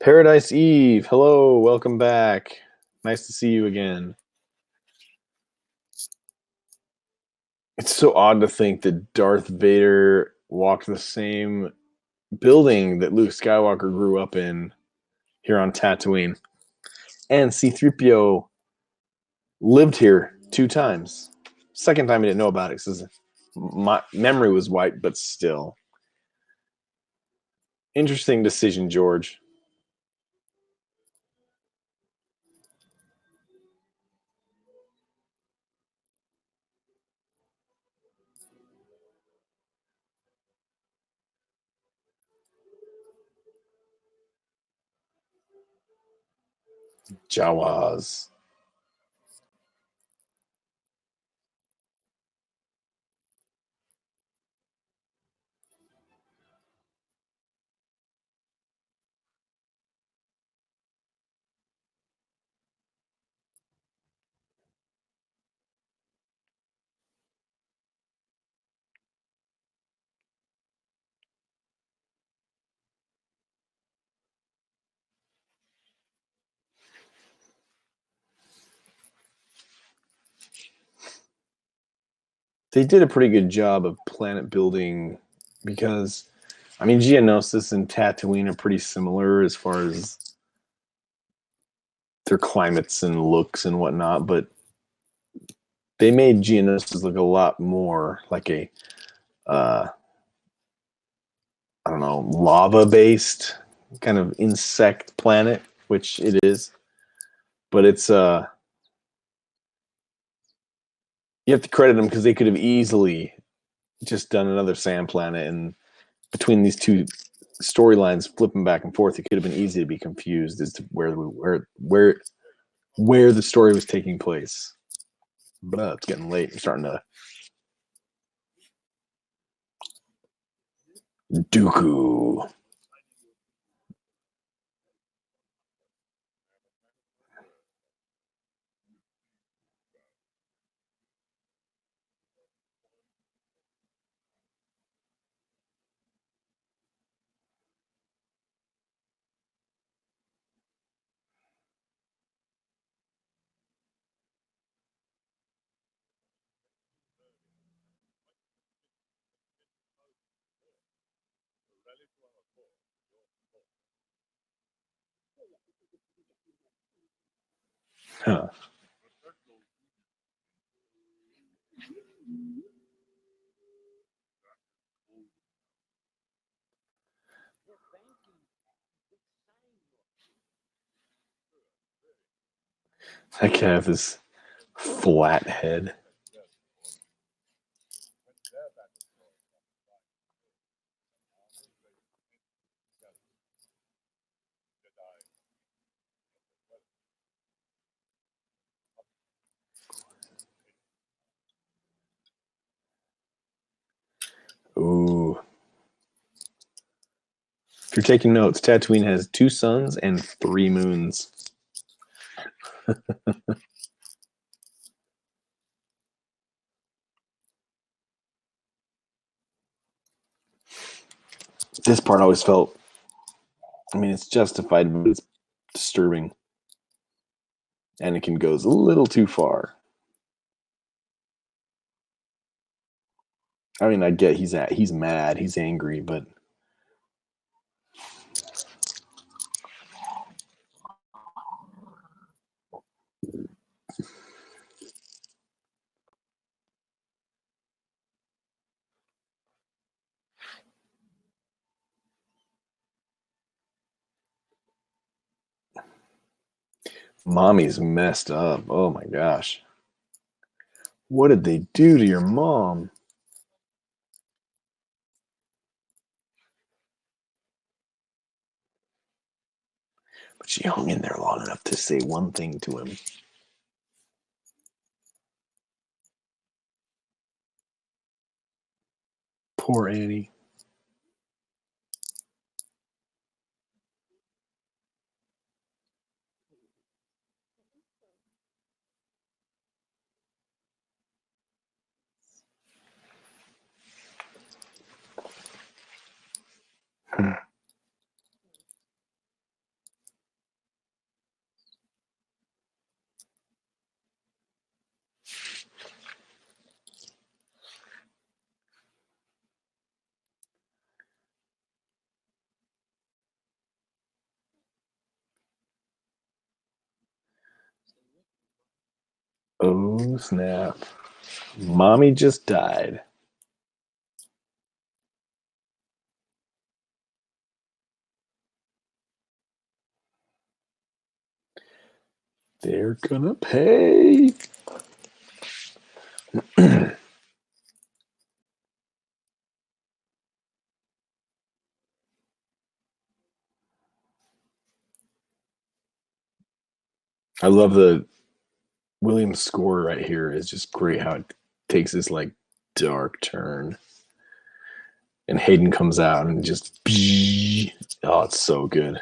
A: Paradise Eve, hello, welcome back. Nice to see you again. It's so odd to think that Darth Vader walked the same building that Luke Skywalker grew up in here on Tatooine. And C-3PO lived here 2 times. Second time I didn't know about it because my memory was wiped, but still. Interesting decision, George. Jawas. They did a pretty good job of planet building because, I mean, Geonosis and Tatooine are pretty similar as far as their climates and looks and whatnot, but they made Geonosis look a lot more like a, I don't know, lava-based kind of insect planet, which it is. But it's you have to credit them because they could have easily just done another sand planet, and between these two storylines flipping back and forth, it could have been easy to be confused as to where where the story was taking place. But it's getting late. I'm starting to. Dooku. Huh. I can have this flat head. Ooh. If you're taking notes, Tatooine has 2 suns and 3 moons. This part always felt, I mean, it's justified, but it's disturbing. Anakin goes a little too far. I mean, I get he's mad, he's angry, but Mommy's messed up. Oh my gosh. What did they do to your mom? But she hung in there long enough to say one thing to him. Poor Annie. Oh snap. Mommy just died. They're gonna pay. I love the Williams score right here. Is just great how it takes this like dark turn. And Hayden comes out and just oh, it's so good.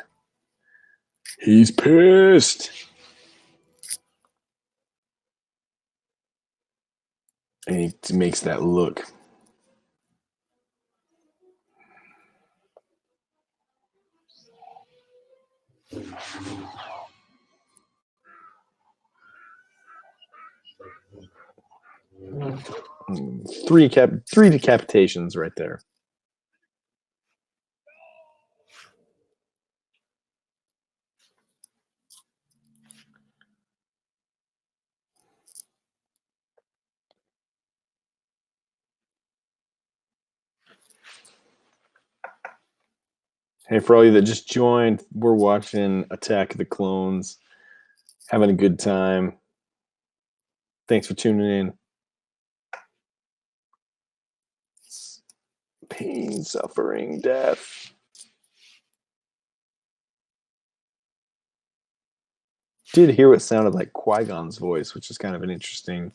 A: He's pissed. And he makes that look. Three decapitations right there. Hey, for all you that just joined, we're watching Attack of the Clones. Having a good time. Thanks for tuning in. Pain, suffering, death. did hear what sounded like Qui-Gon's voice, which is kind of an interesting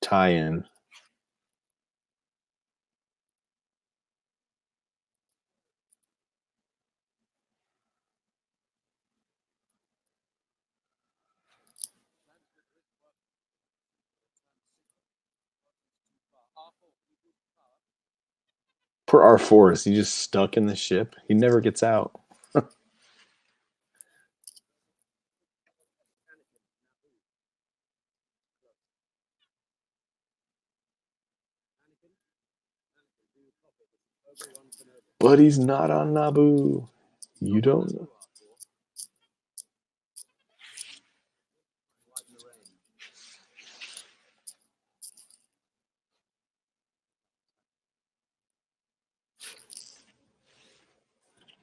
A: tie-in. Poor R4, he just stuck in the ship. He never gets out. But he's not on Naboo. You don't know.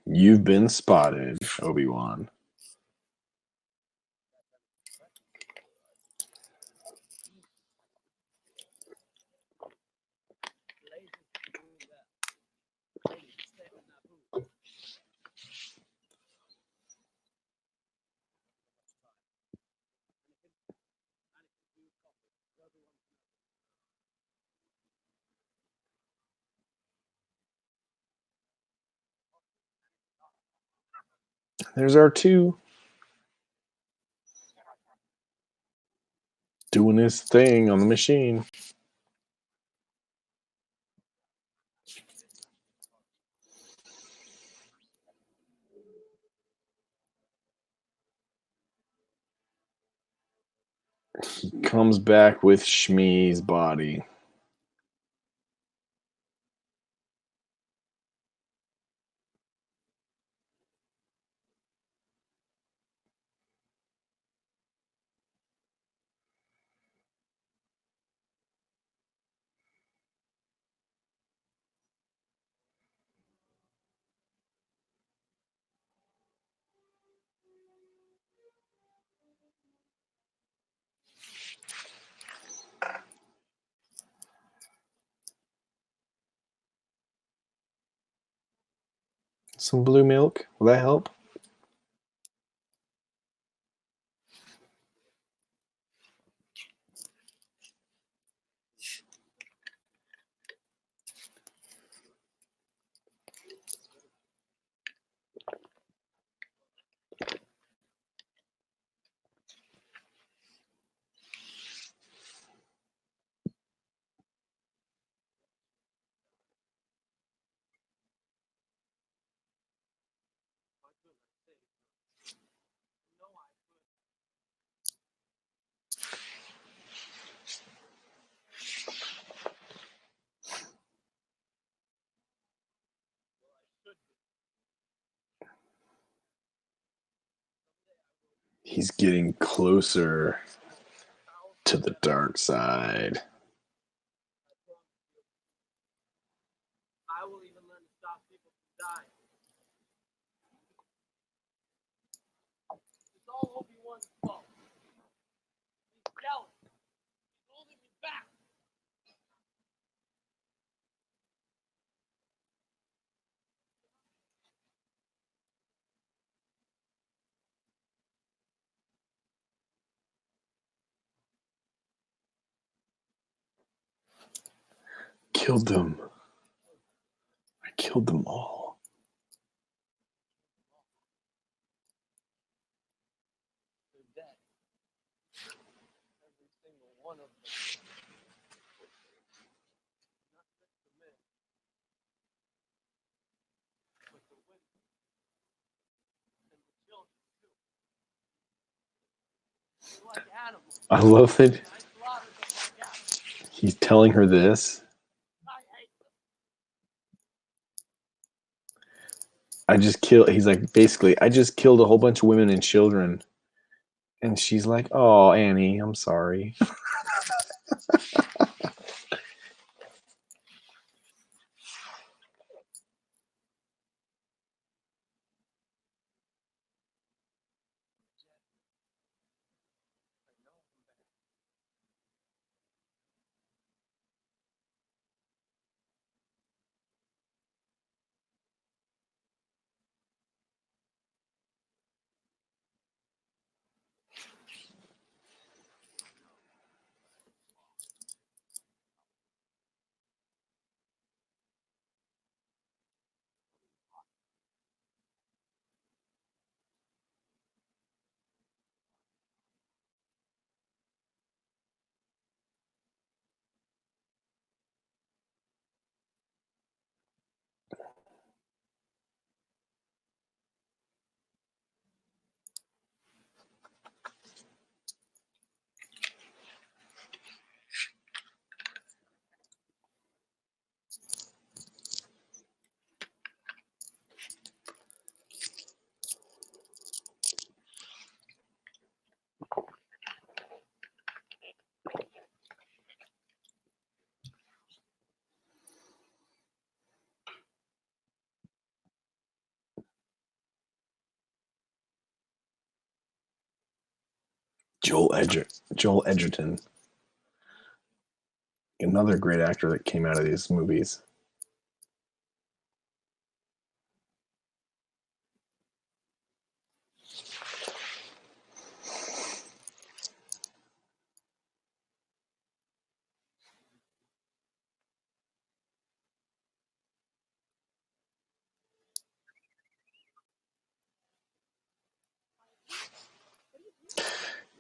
A: You've been spotted, Obi-Wan. There's R2 doing his thing on the machine. He comes back with Shmi's body. Some blue milk. Will that help? He's getting closer to the dark side.
B: I will even learn to stop people from dying. It's all Obi-Wan's fault. He's jealous. He's holding me back.
A: Killed them. I killed them all.
B: They're dead. Every single one of them. Not just the men, but the women and the children too. They're like animals.
A: I love that
B: I slaughtered them like animals.
A: he's telling her this.
B: I hate them.
A: He's like, basically, I just killed a whole bunch of women and children. And she's like, oh, Annie, I'm sorry. Joel Edgerton, another great actor that came out of these movies.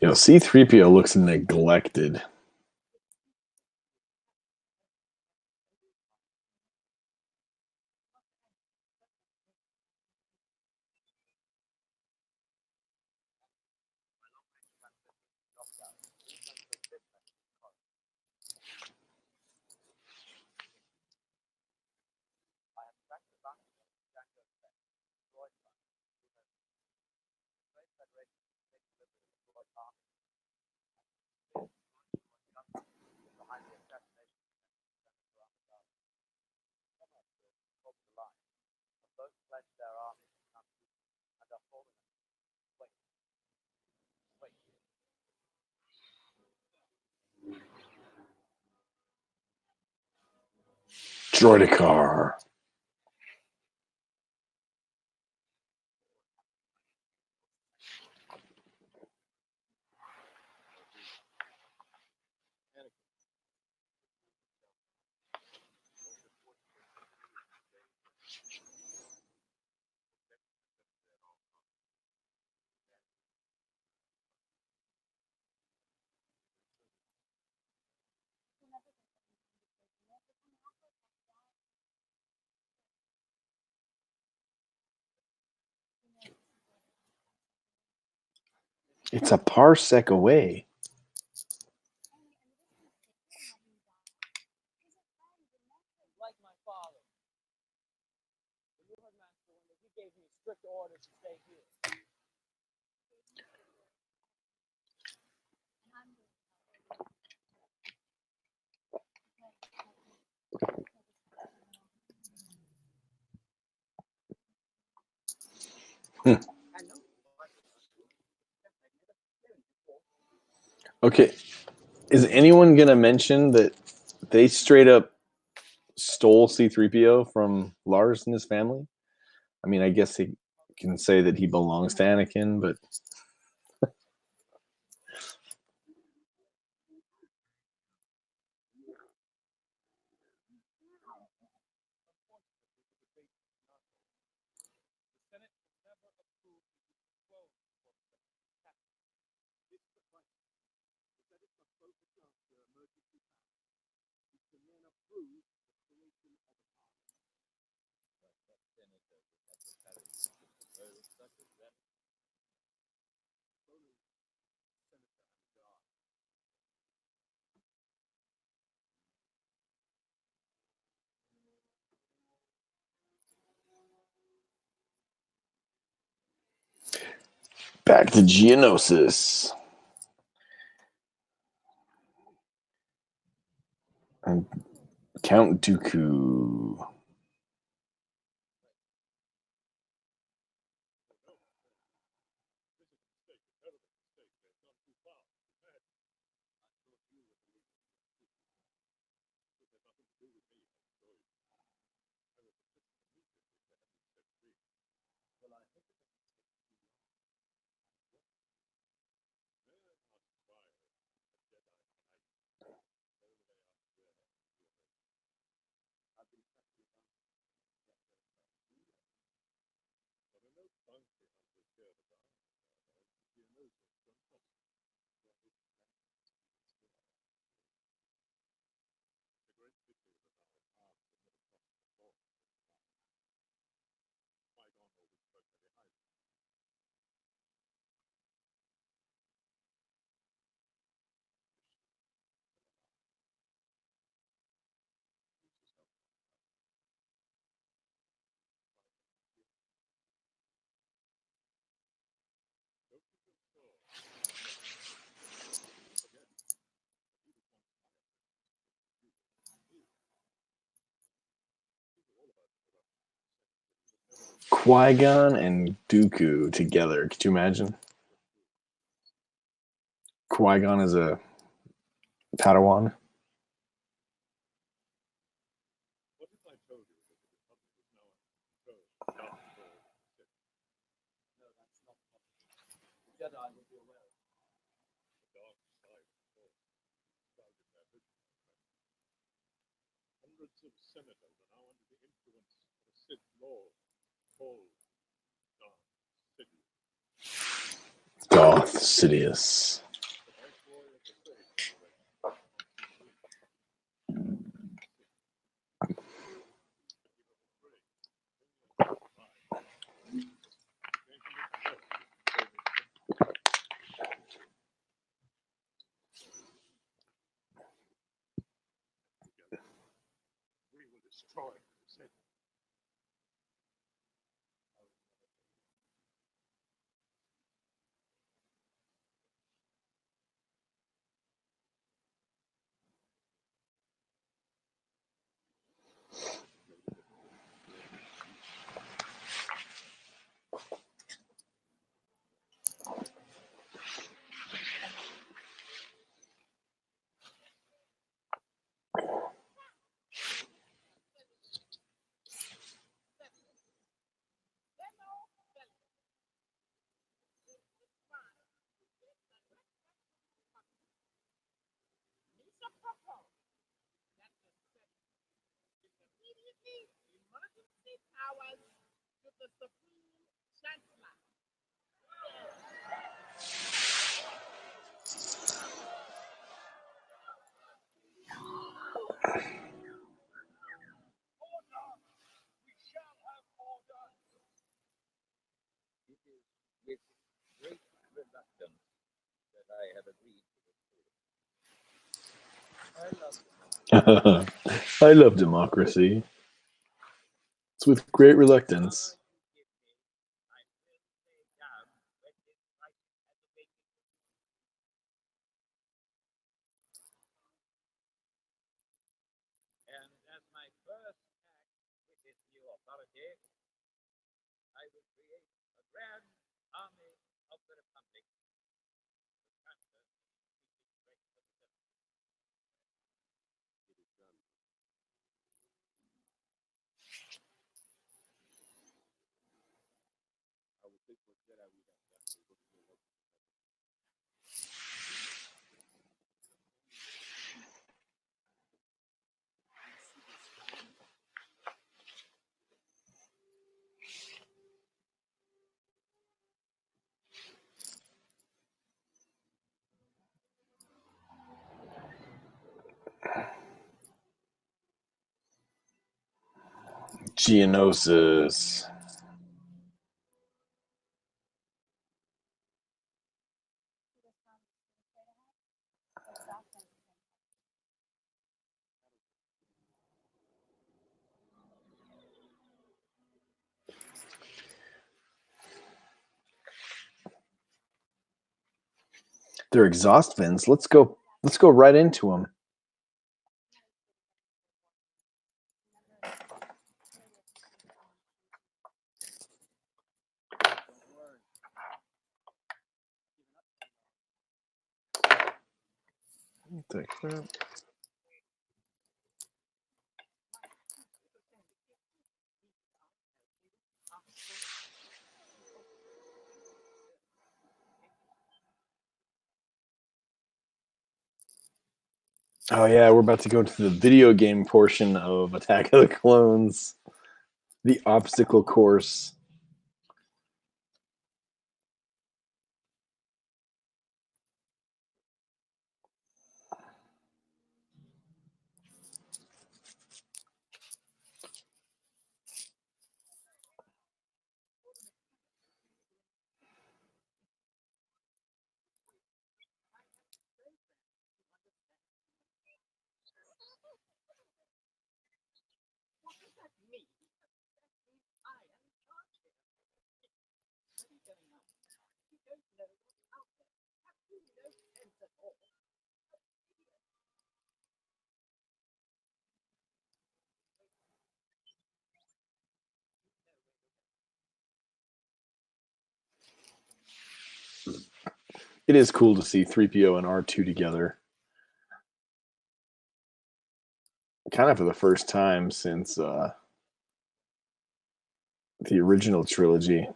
A: You know, C-3PO looks neglected. Droidicar. It's a parsec away.
B: Like my father. You heard Master when he gave me strict orders to stay here.
A: Okay, is anyone gonna mention that they straight up stole C-3PO from Lars and his family? I mean, I guess he can say that he belongs to Anakin, but back to Geonosis. And Count Dooku. Qui-Gon and Dooku together. Could you imagine? Qui-Gon is a Padawan.
C: What if I told you that the Republic is now under control of Darth Vader?
B: No, that's not possible. The Jedi will be aware.
C: The dark side of the Force started their vision. Hundreds of senators are now under the influence of a Sith Lord called Darth Sidious.
A: Darth Sidious.
C: The Dark Warriors are safe already. We will destroy the Sith.
D: Emergency powers to the Supreme Chancellor.
B: We shall have order.
E: It is with great reluctance that I have agreed to this deal.
B: I love it.
A: I love democracy. It's with great reluctance.
E: Give me, I will lay down when this crisis has abated. And as my first act with this new authority, I will create a grand army of the Republic to counter the increasing threat of the Sith.
C: It is done. I will take what Jedi we have left and go to the work.
A: Geonosis. They're exhaust vents. Let's go right into them. Take that. Oh yeah, we're about to go to the video game portion of Attack of the Clones. The obstacle course.
D: What does that mean? That means I am in charge here. What are you going on? You don't know what's out there. Have you no sense at all?
A: It is cool to see 3PO and R2 together. Kind of for the first time since the original trilogy.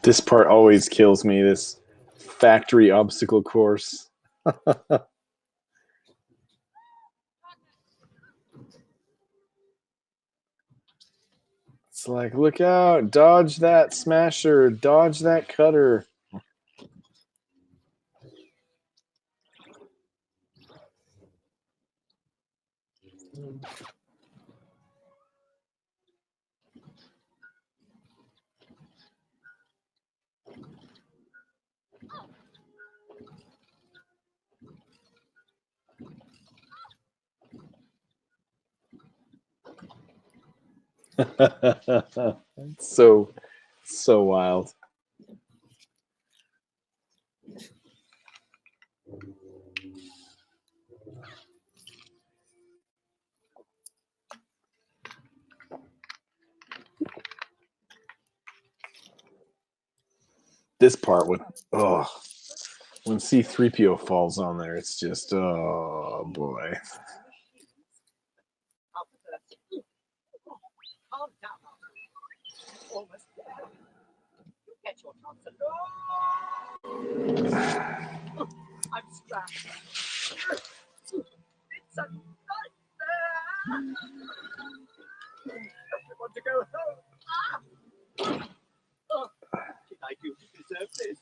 A: This part always kills me, this factory obstacle course. It's like, look out, dodge that smasher, dodge that cutter. so wild. This part with when C-3PO falls on there, it's just oh boy.
D: Calm down. Almost there. You get your chance alone. I'm strapped. It's a nightmare. I want to go home. Oh, did I do to deserve this?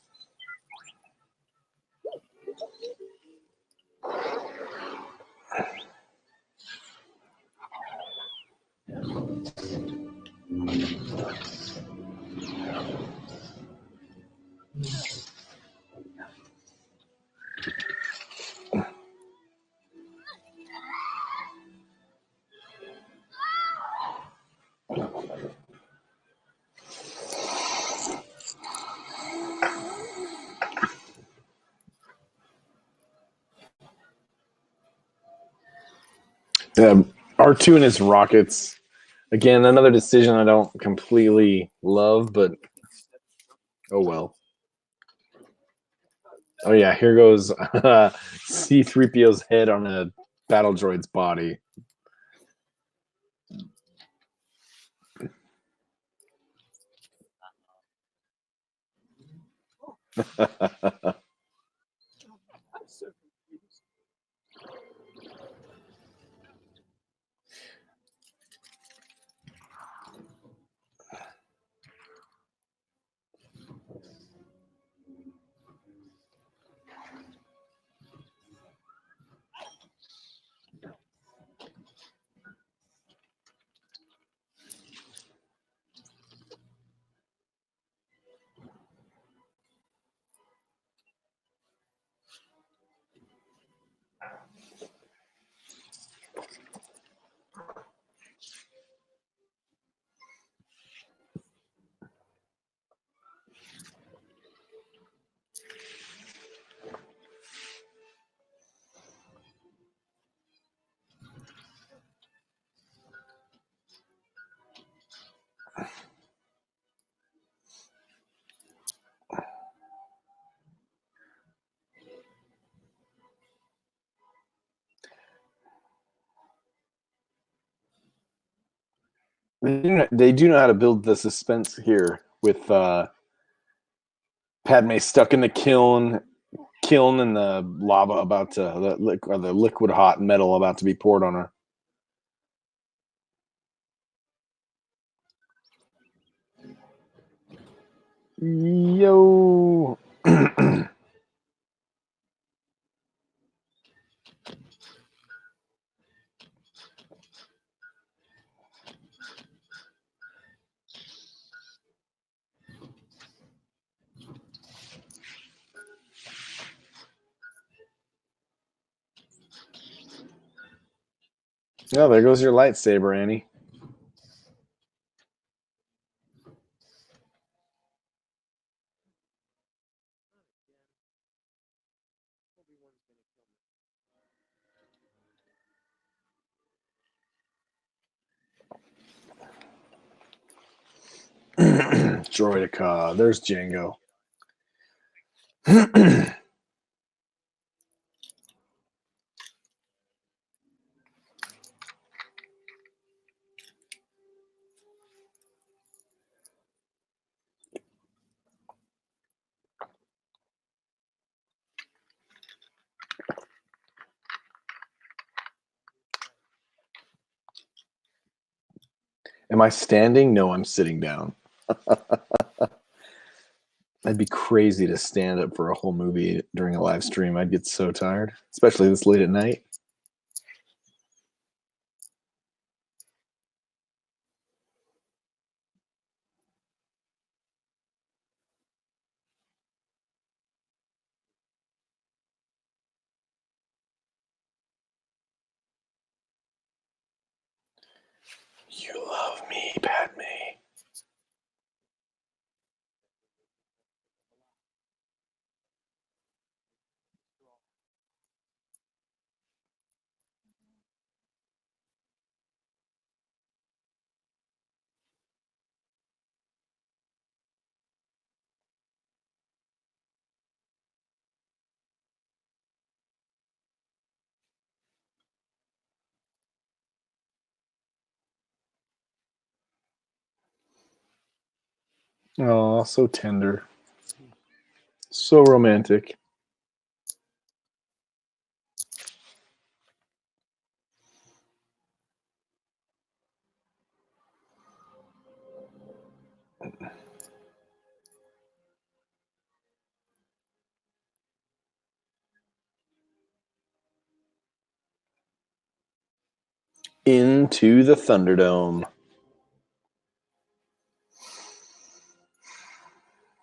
A: R2 and his rockets. Again, another decision I don't completely love, but oh well. Oh yeah, here goes C-3PO's head on a battle droid's body.
D: I'm so confused.
A: They do know how to build the suspense here with Padme stuck in the kiln and the lava about to the liquid hot metal about to be poured on her. Yo. Oh, there goes your lightsaber, Annie. Droidica. There's Django. Am I standing? No, I'm sitting down. I'd be crazy to stand up for a whole movie during a live stream. I'd get so tired, especially this late at night. You love me, Padme. Oh, so tender. So romantic. Into the Thunderdome.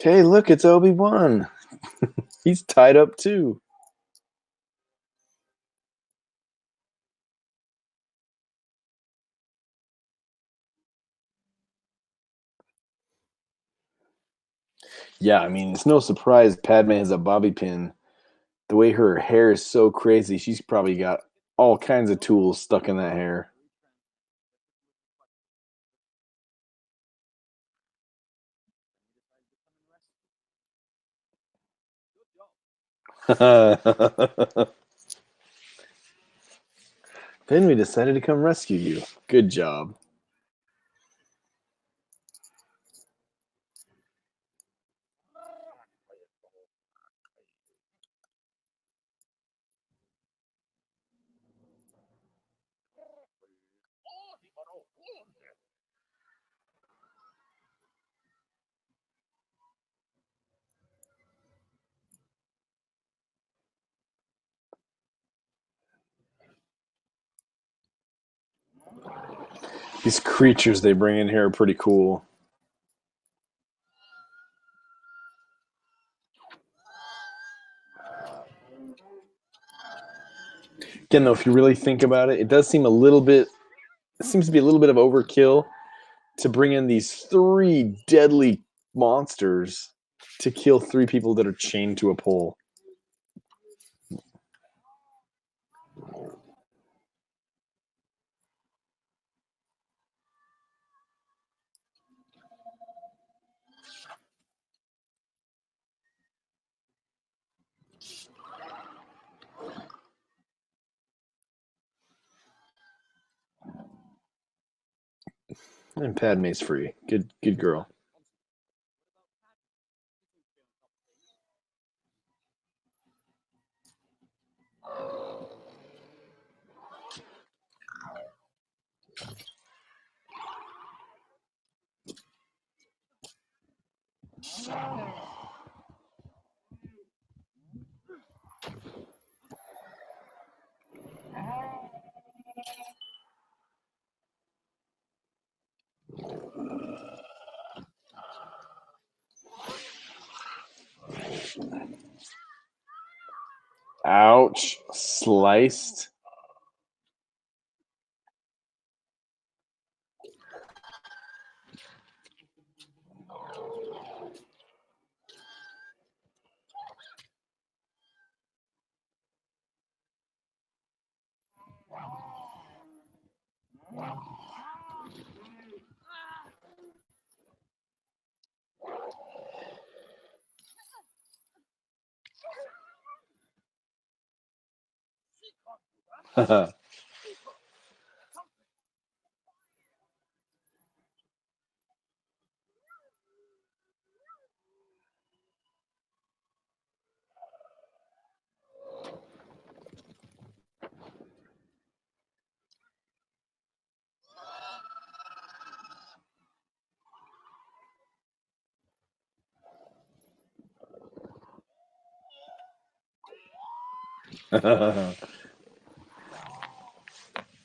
A: Hey, look, it's Obi-Wan. He's tied up too. Yeah, I mean, it's no surprise Padme has a bobby pin. The way her hair is so crazy, she's probably got all kinds of tools stuck in that hair. Then we decided to come rescue you. Good job. These creatures they bring in here are pretty cool. Again, though, if you really think about it, it does seem a little bit. It seems to be a little bit of overkill to bring in these three deadly monsters to kill three people that are chained to a pole. And Padme's free. Good girl. Ouch. Sliced.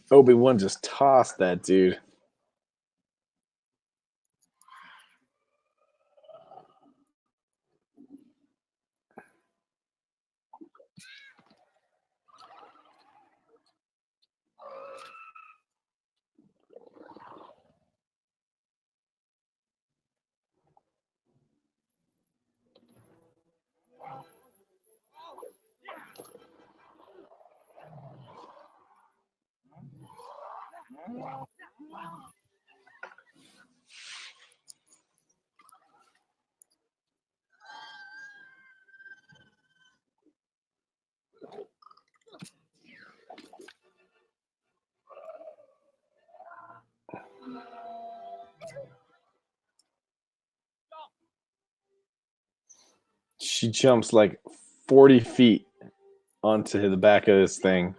A: Obi-Wan just tossed that dude. She jumps like 40 feet onto the back of this thing.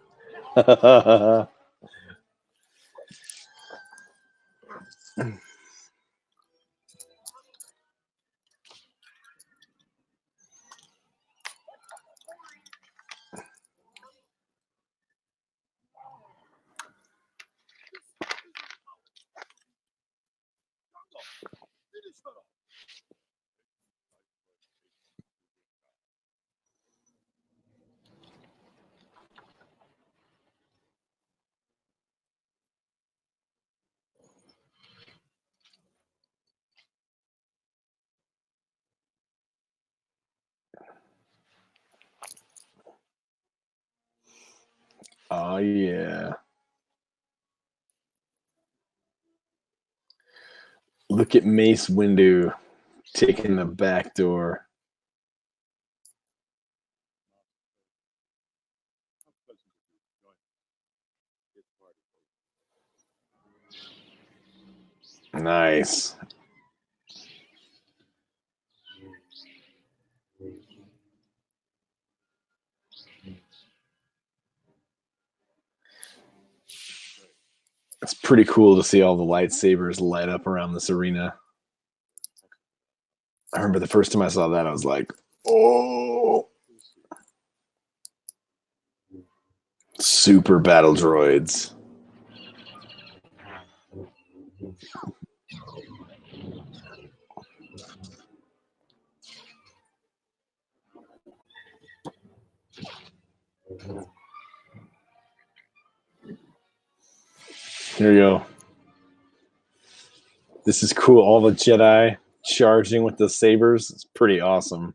A: Oh, yeah. Look at Mace Windu taking the back door. Nice. It's pretty cool to see all the lightsabers light up around this arena. I remember the first time I saw that, I was like, oh. Super battle droids. Here you go. This is cool. All the Jedi charging with the sabers. It's pretty awesome.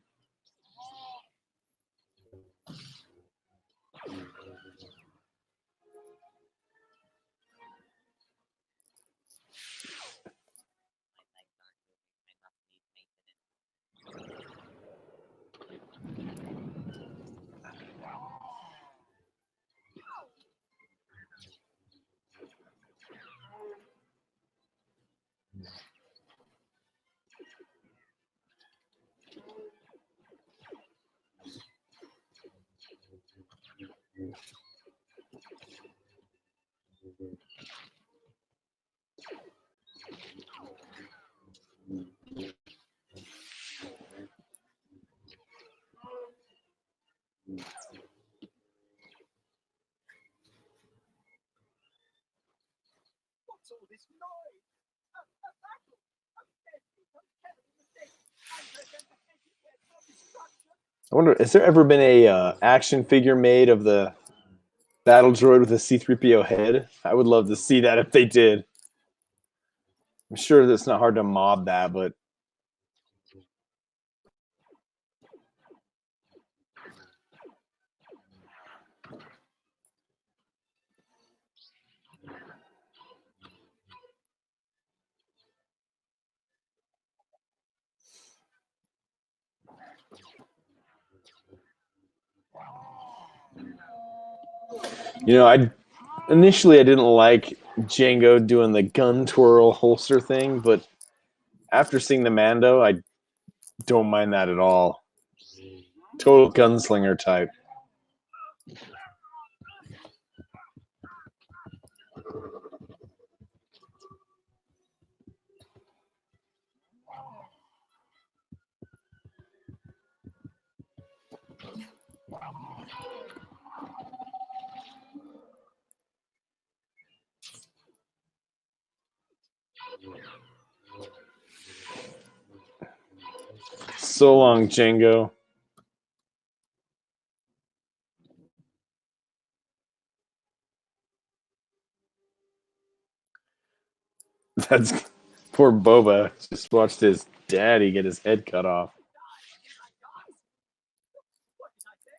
D: What's all this noise? A battle! I'm deadly, I'm terrible mistake. I'm representing their destruction.
A: I wonder, has there ever been a action figure made of the battle droid with a C-3PO head? I would love to see that if they did. I'm sure that's not hard to mob that, but I initially I didn't like Django doing the gun twirl holster thing, but after seeing the Mando, I don't mind that at all. Total gunslinger type. So long, Django. That's poor Boba. Just watched his daddy get his head cut off.
D: What did I say?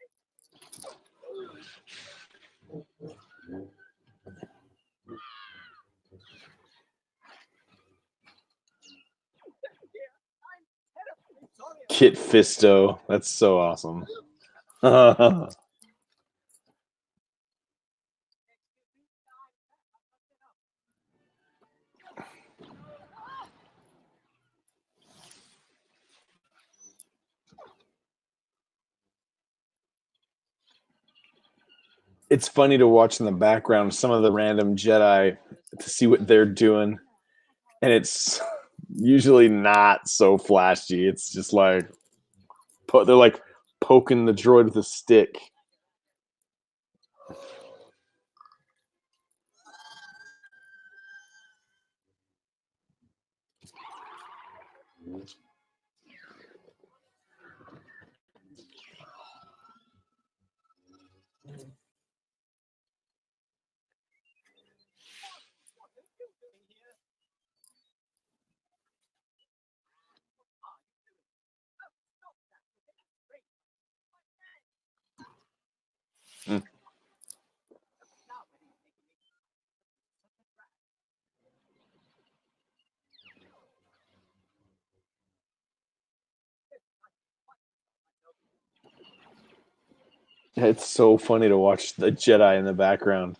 D: Dear, I'm terribly sorry.
A: Kit Fisto. That's so awesome. It's funny to watch in the background some of the random Jedi to see what they're doing, and it's usually not so flashy. It's just like they're like poking the droid with a stick. Mm. It's so funny to watch the Jedi in the background.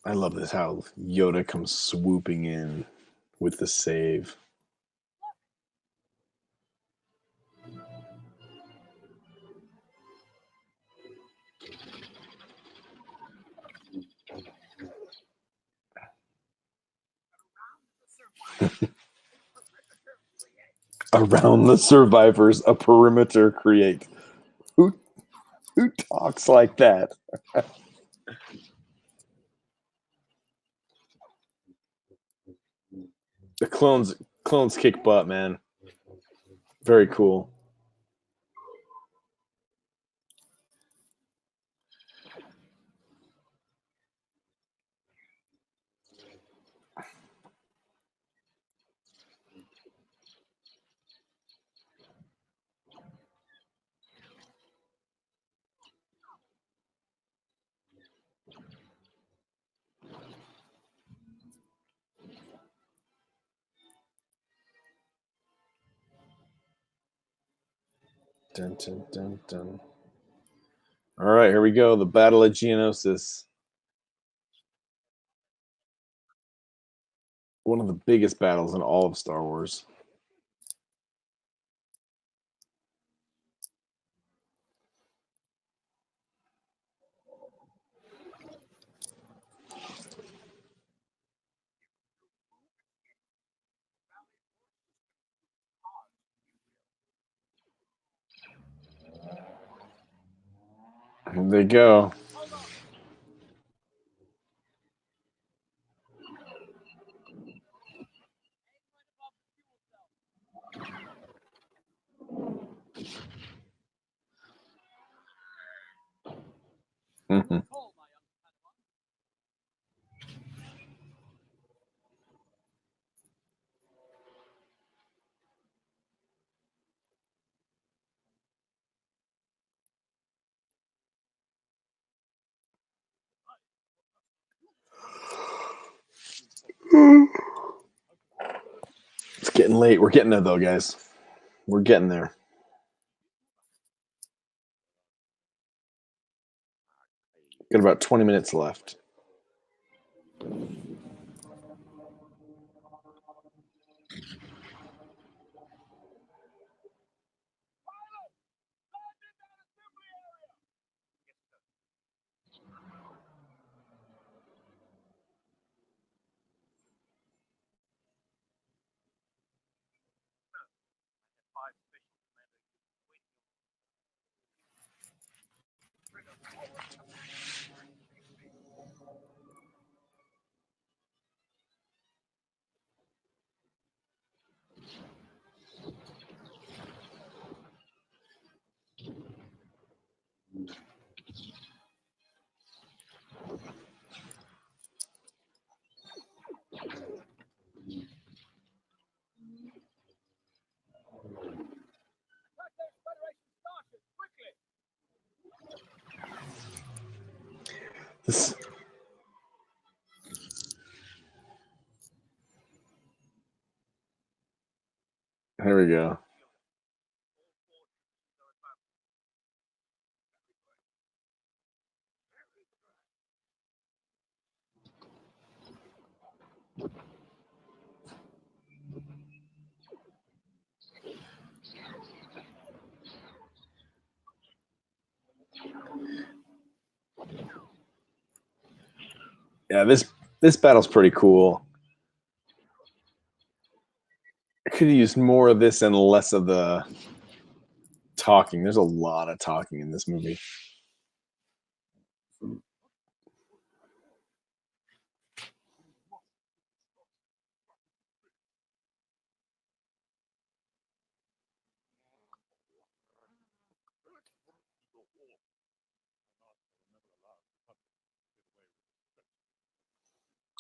A: I love this how Yoda comes swooping in with the save. Around the survivors, a perimeter create. Who who talks like that? The clones kick butt, man. Very cool. Dun, dun, dun, dun. All right, here we go. The Battle of Geonosis. one of the biggest battles in all of Star Wars. Here they go. Mhm. It's getting late. We're getting there, though, guys. We're getting there. Got about 20 minutes left. This, here we go. Yeah, this battle's pretty cool. I could have used more of this and less of the talking. There's a lot of talking in this movie.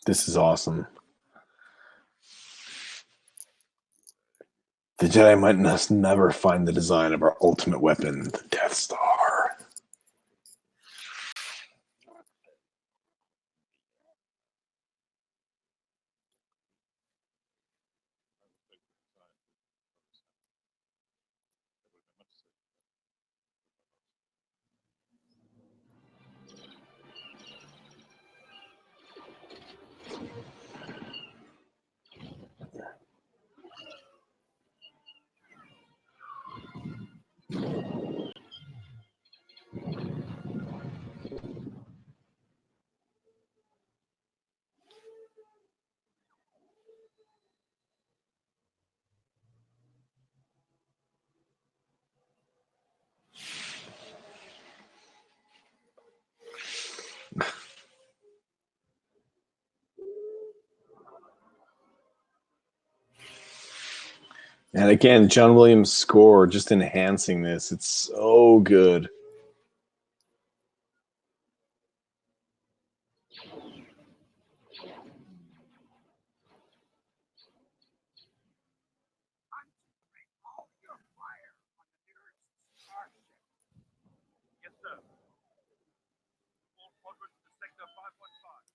A: This is awesome. The Jedi might never find the design of our ultimate weapon, the Death Star. And again, John Williams' score just enhancing this. It's so good.
E: Yes, sir. All squadrons to sector 515.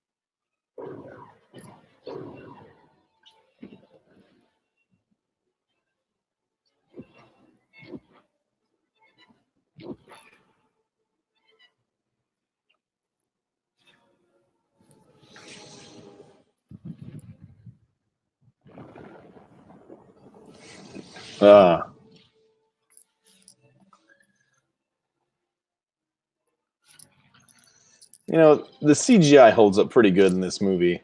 A: You know, the CGI holds up pretty good in this movie.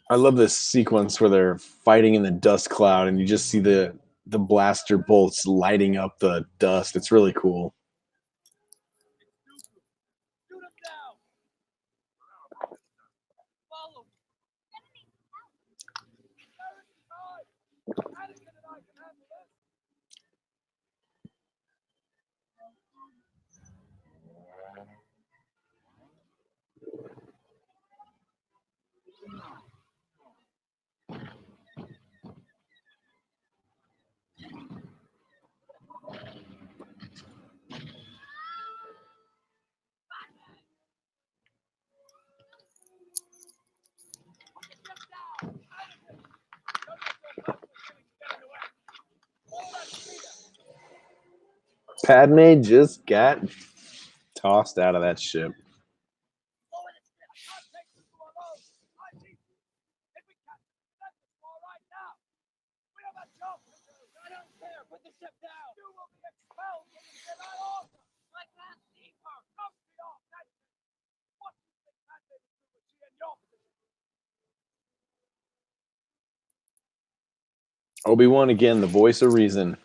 A: I love this sequence where they're fighting in the dust cloud and you just see the blaster bolts lighting up the dust. It's really cool.
B: Shoot him down! Follow me! Anakin and I can handle this!
A: Padme just got tossed out of that ship.
B: Put the ship down! You will be expelled from the Jedi Order! Like that, Deeper! Come be off! What do you think Padme would do with she in your position?
A: Obi-Wan again, the voice of reason.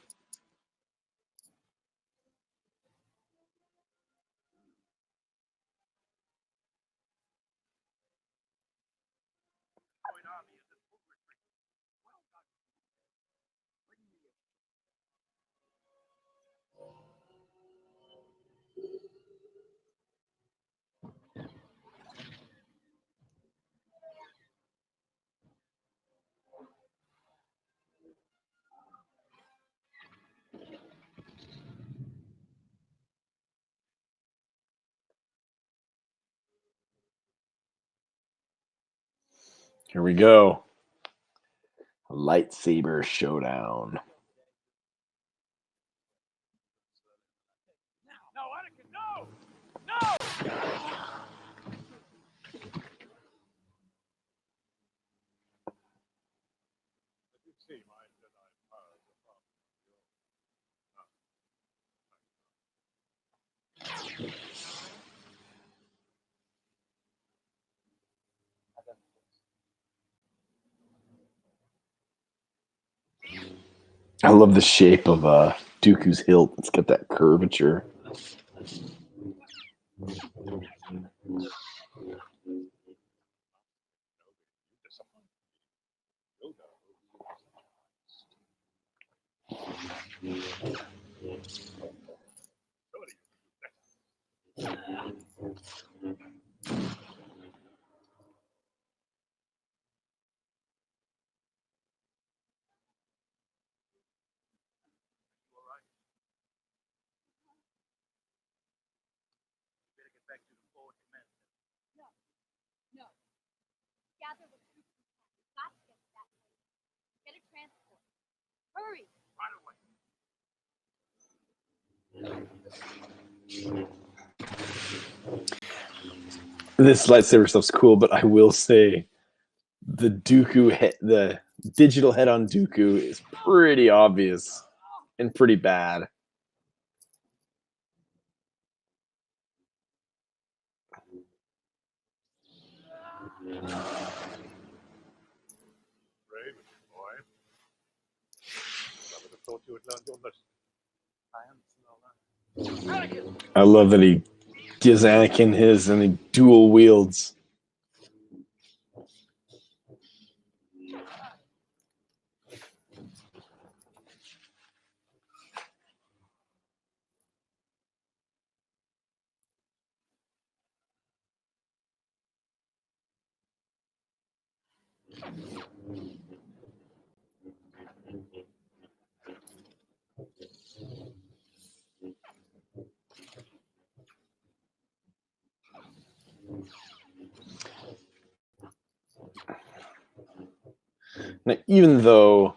A: Here we go. Lightsaber showdown.
B: No, Anakin, no! No!
C: But you see, my Jedi powers are far from your own.
A: I love the shape of Dooku's hilt. It's got that curvature.
C: You disappoint me. Yoda surely you can do better. You all right? You better get back to the forward command center.
D: No. Gather what troops we can. We've got to get to that place. Get a transport. Hurry!
C: Right away.
A: This lightsaber stuff's cool, but I will say the the digital head on Dooku is pretty obvious and pretty bad.
C: Brave boy. I would have thought you had learned your lesson. I am still alive.
A: I love that he gives Anakin his and he dual wields. Now, even though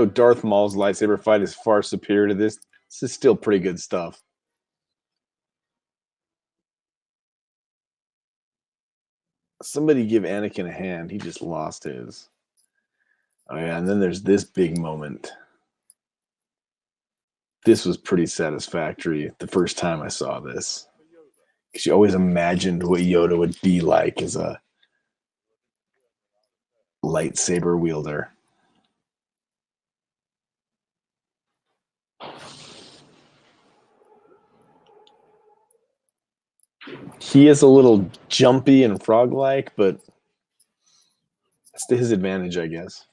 A: Darth Maul's lightsaber fight is far superior to this is still pretty good stuff. Somebody give Anakin a hand. He just lost his. Oh yeah, and then there's this big moment. This was pretty satisfactory the first time I saw this. Because you always imagined what Yoda would be like as a lightsaber wielder. He is a little jumpy and frog-like, but it's to his advantage, I guess.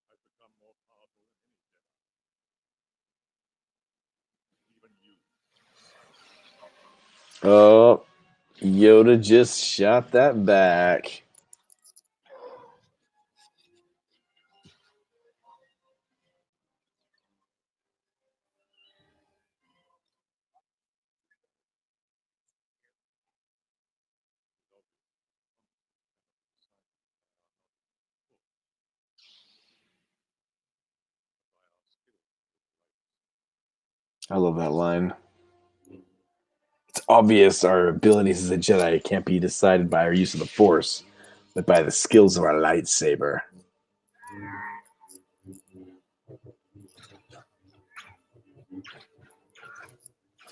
C: I've become more powerful than any Jedi. Even you.
A: Oh, Yoda just shot that back. I love that line. It's obvious our abilities as a Jedi can't be decided by our use of the Force, but by the skills of our lightsaber.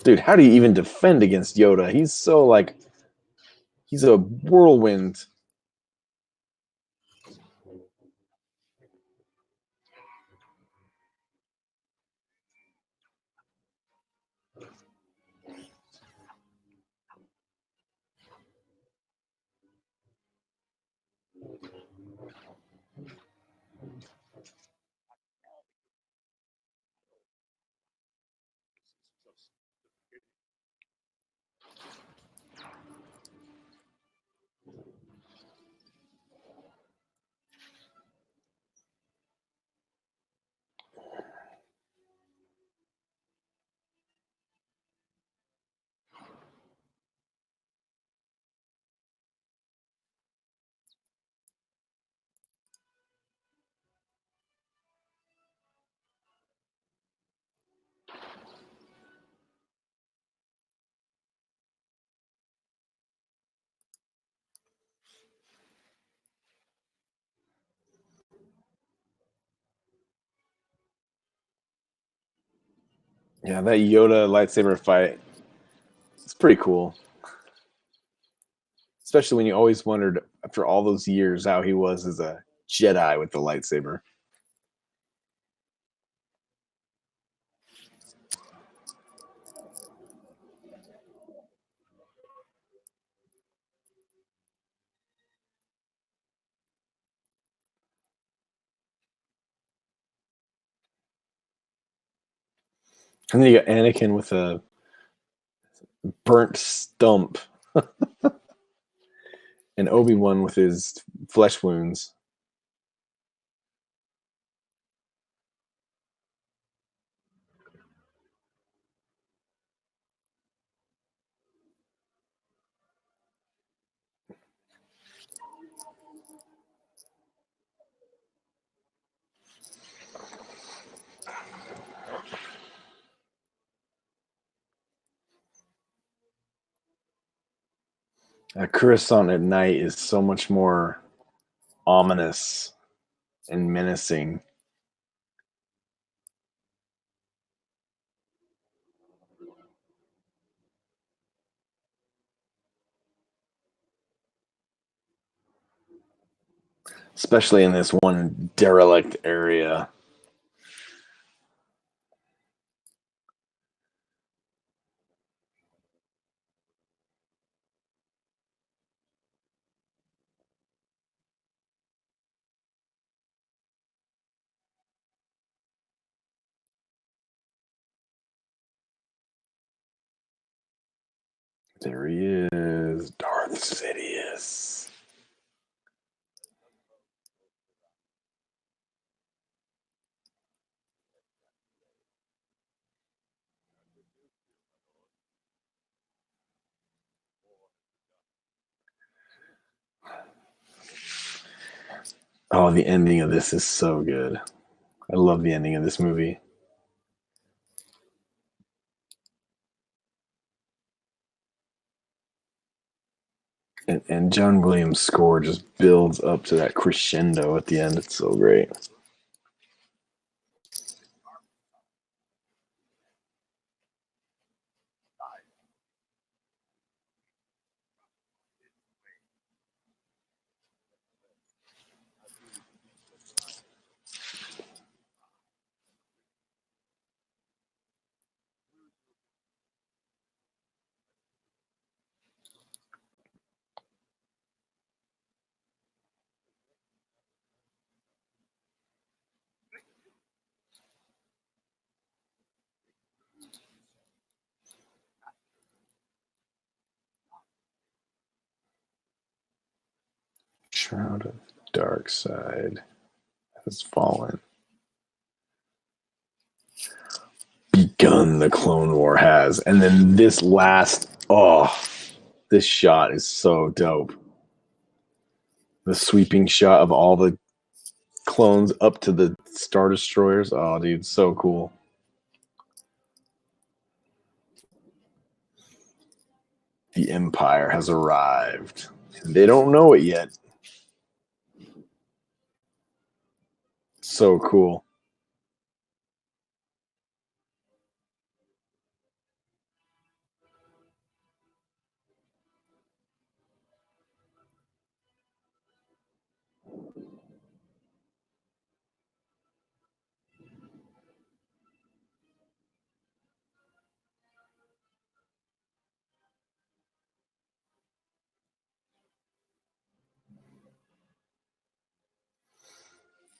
A: Dude, how do you even defend against Yoda? He's so like, he's a whirlwind. Yeah, that Yoda lightsaber fight, it's pretty cool. Especially when you always wondered, after all those years, how he was as a Jedi with the lightsaber. And then you got Anakin with a burnt stump, and Obi-Wan with his flesh wounds. Coruscant at night is so much more ominous and menacing. Especially in this one derelict area. There he is, Darth Sidious. Oh, the ending of this is so good. I love the ending of this movie. And John Williams' score just builds up to that crescendo at the end. It's so great. Shroud of Dark Side has fallen. Begun the Clone War has. And then this this shot is so dope. The sweeping shot of all the clones up to the Star Destroyers. Oh, dude, so cool. The Empire has arrived. They don't know it yet. So cool.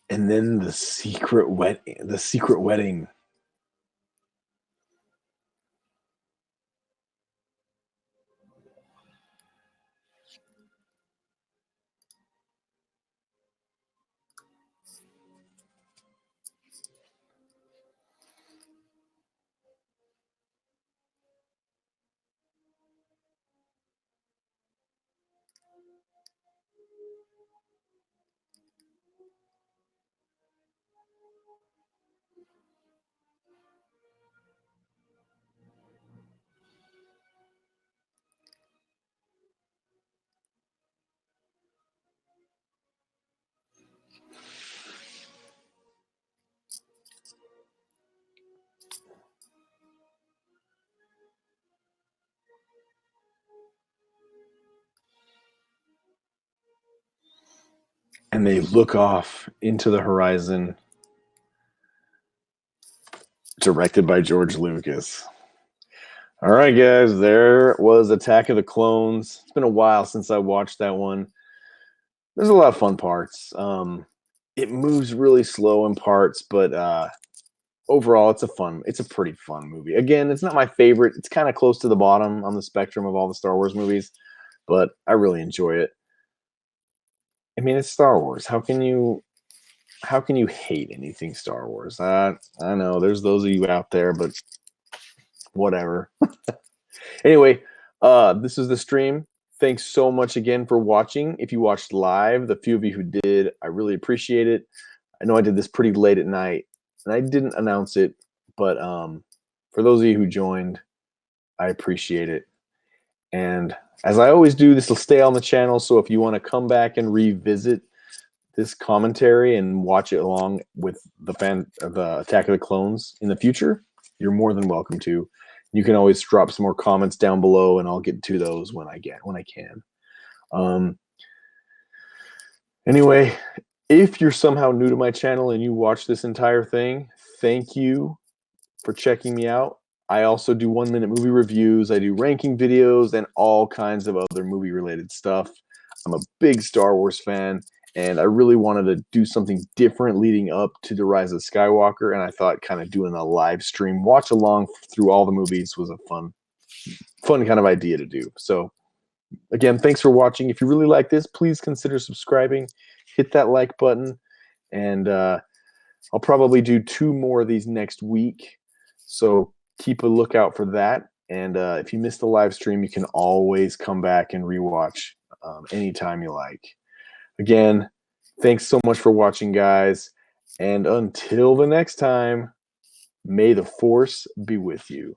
A: And then the secret wedding. And they look off into the horizon. Directed by George Lucas. All right, guys, there was Attack of the Clones. It's been a while since I watched that one. There's a lot of fun parts. It moves really slow in parts, but overall, it's a pretty fun movie. Again, it's not my favorite. It's kind of close to the bottom on the spectrum of all the Star Wars movies, but I really enjoy it. I mean, it's Star Wars. How can you hate anything Star Wars? I know there's those of you out there, but whatever. Anyway, this is the stream. Thanks so much again for watching. If you watched live, the few of you who did, I really appreciate it. I know I did this pretty late at night, and I didn't announce it, but for those of you who joined, I appreciate it. And as I always do, this will stay on the channel, so if you want to come back and revisit this commentary and watch it along with the Attack of the Clones in the future, you're more than welcome to. You can always drop some more comments down below, and I'll get to those when I can. Anyway, if you're somehow new to my channel and you watch this entire thing, thank you for checking me out. I also do 1-minute movie reviews. I do ranking videos and all kinds of other movie-related stuff. I'm a big Star Wars fan, and I really wanted to do something different leading up to the Rise of Skywalker, and I thought kind of doing a live stream, watch along through all the movies was a fun kind of idea to do. So again, thanks for watching. If you really like this, please consider subscribing, hit that like button, and I'll probably do 2 more of these next week. So keep a lookout for that. And if you missed the live stream, you can always come back and rewatch anytime you like. Again, Thanks so much for watching, guys. And until the next time, may the Force be with you.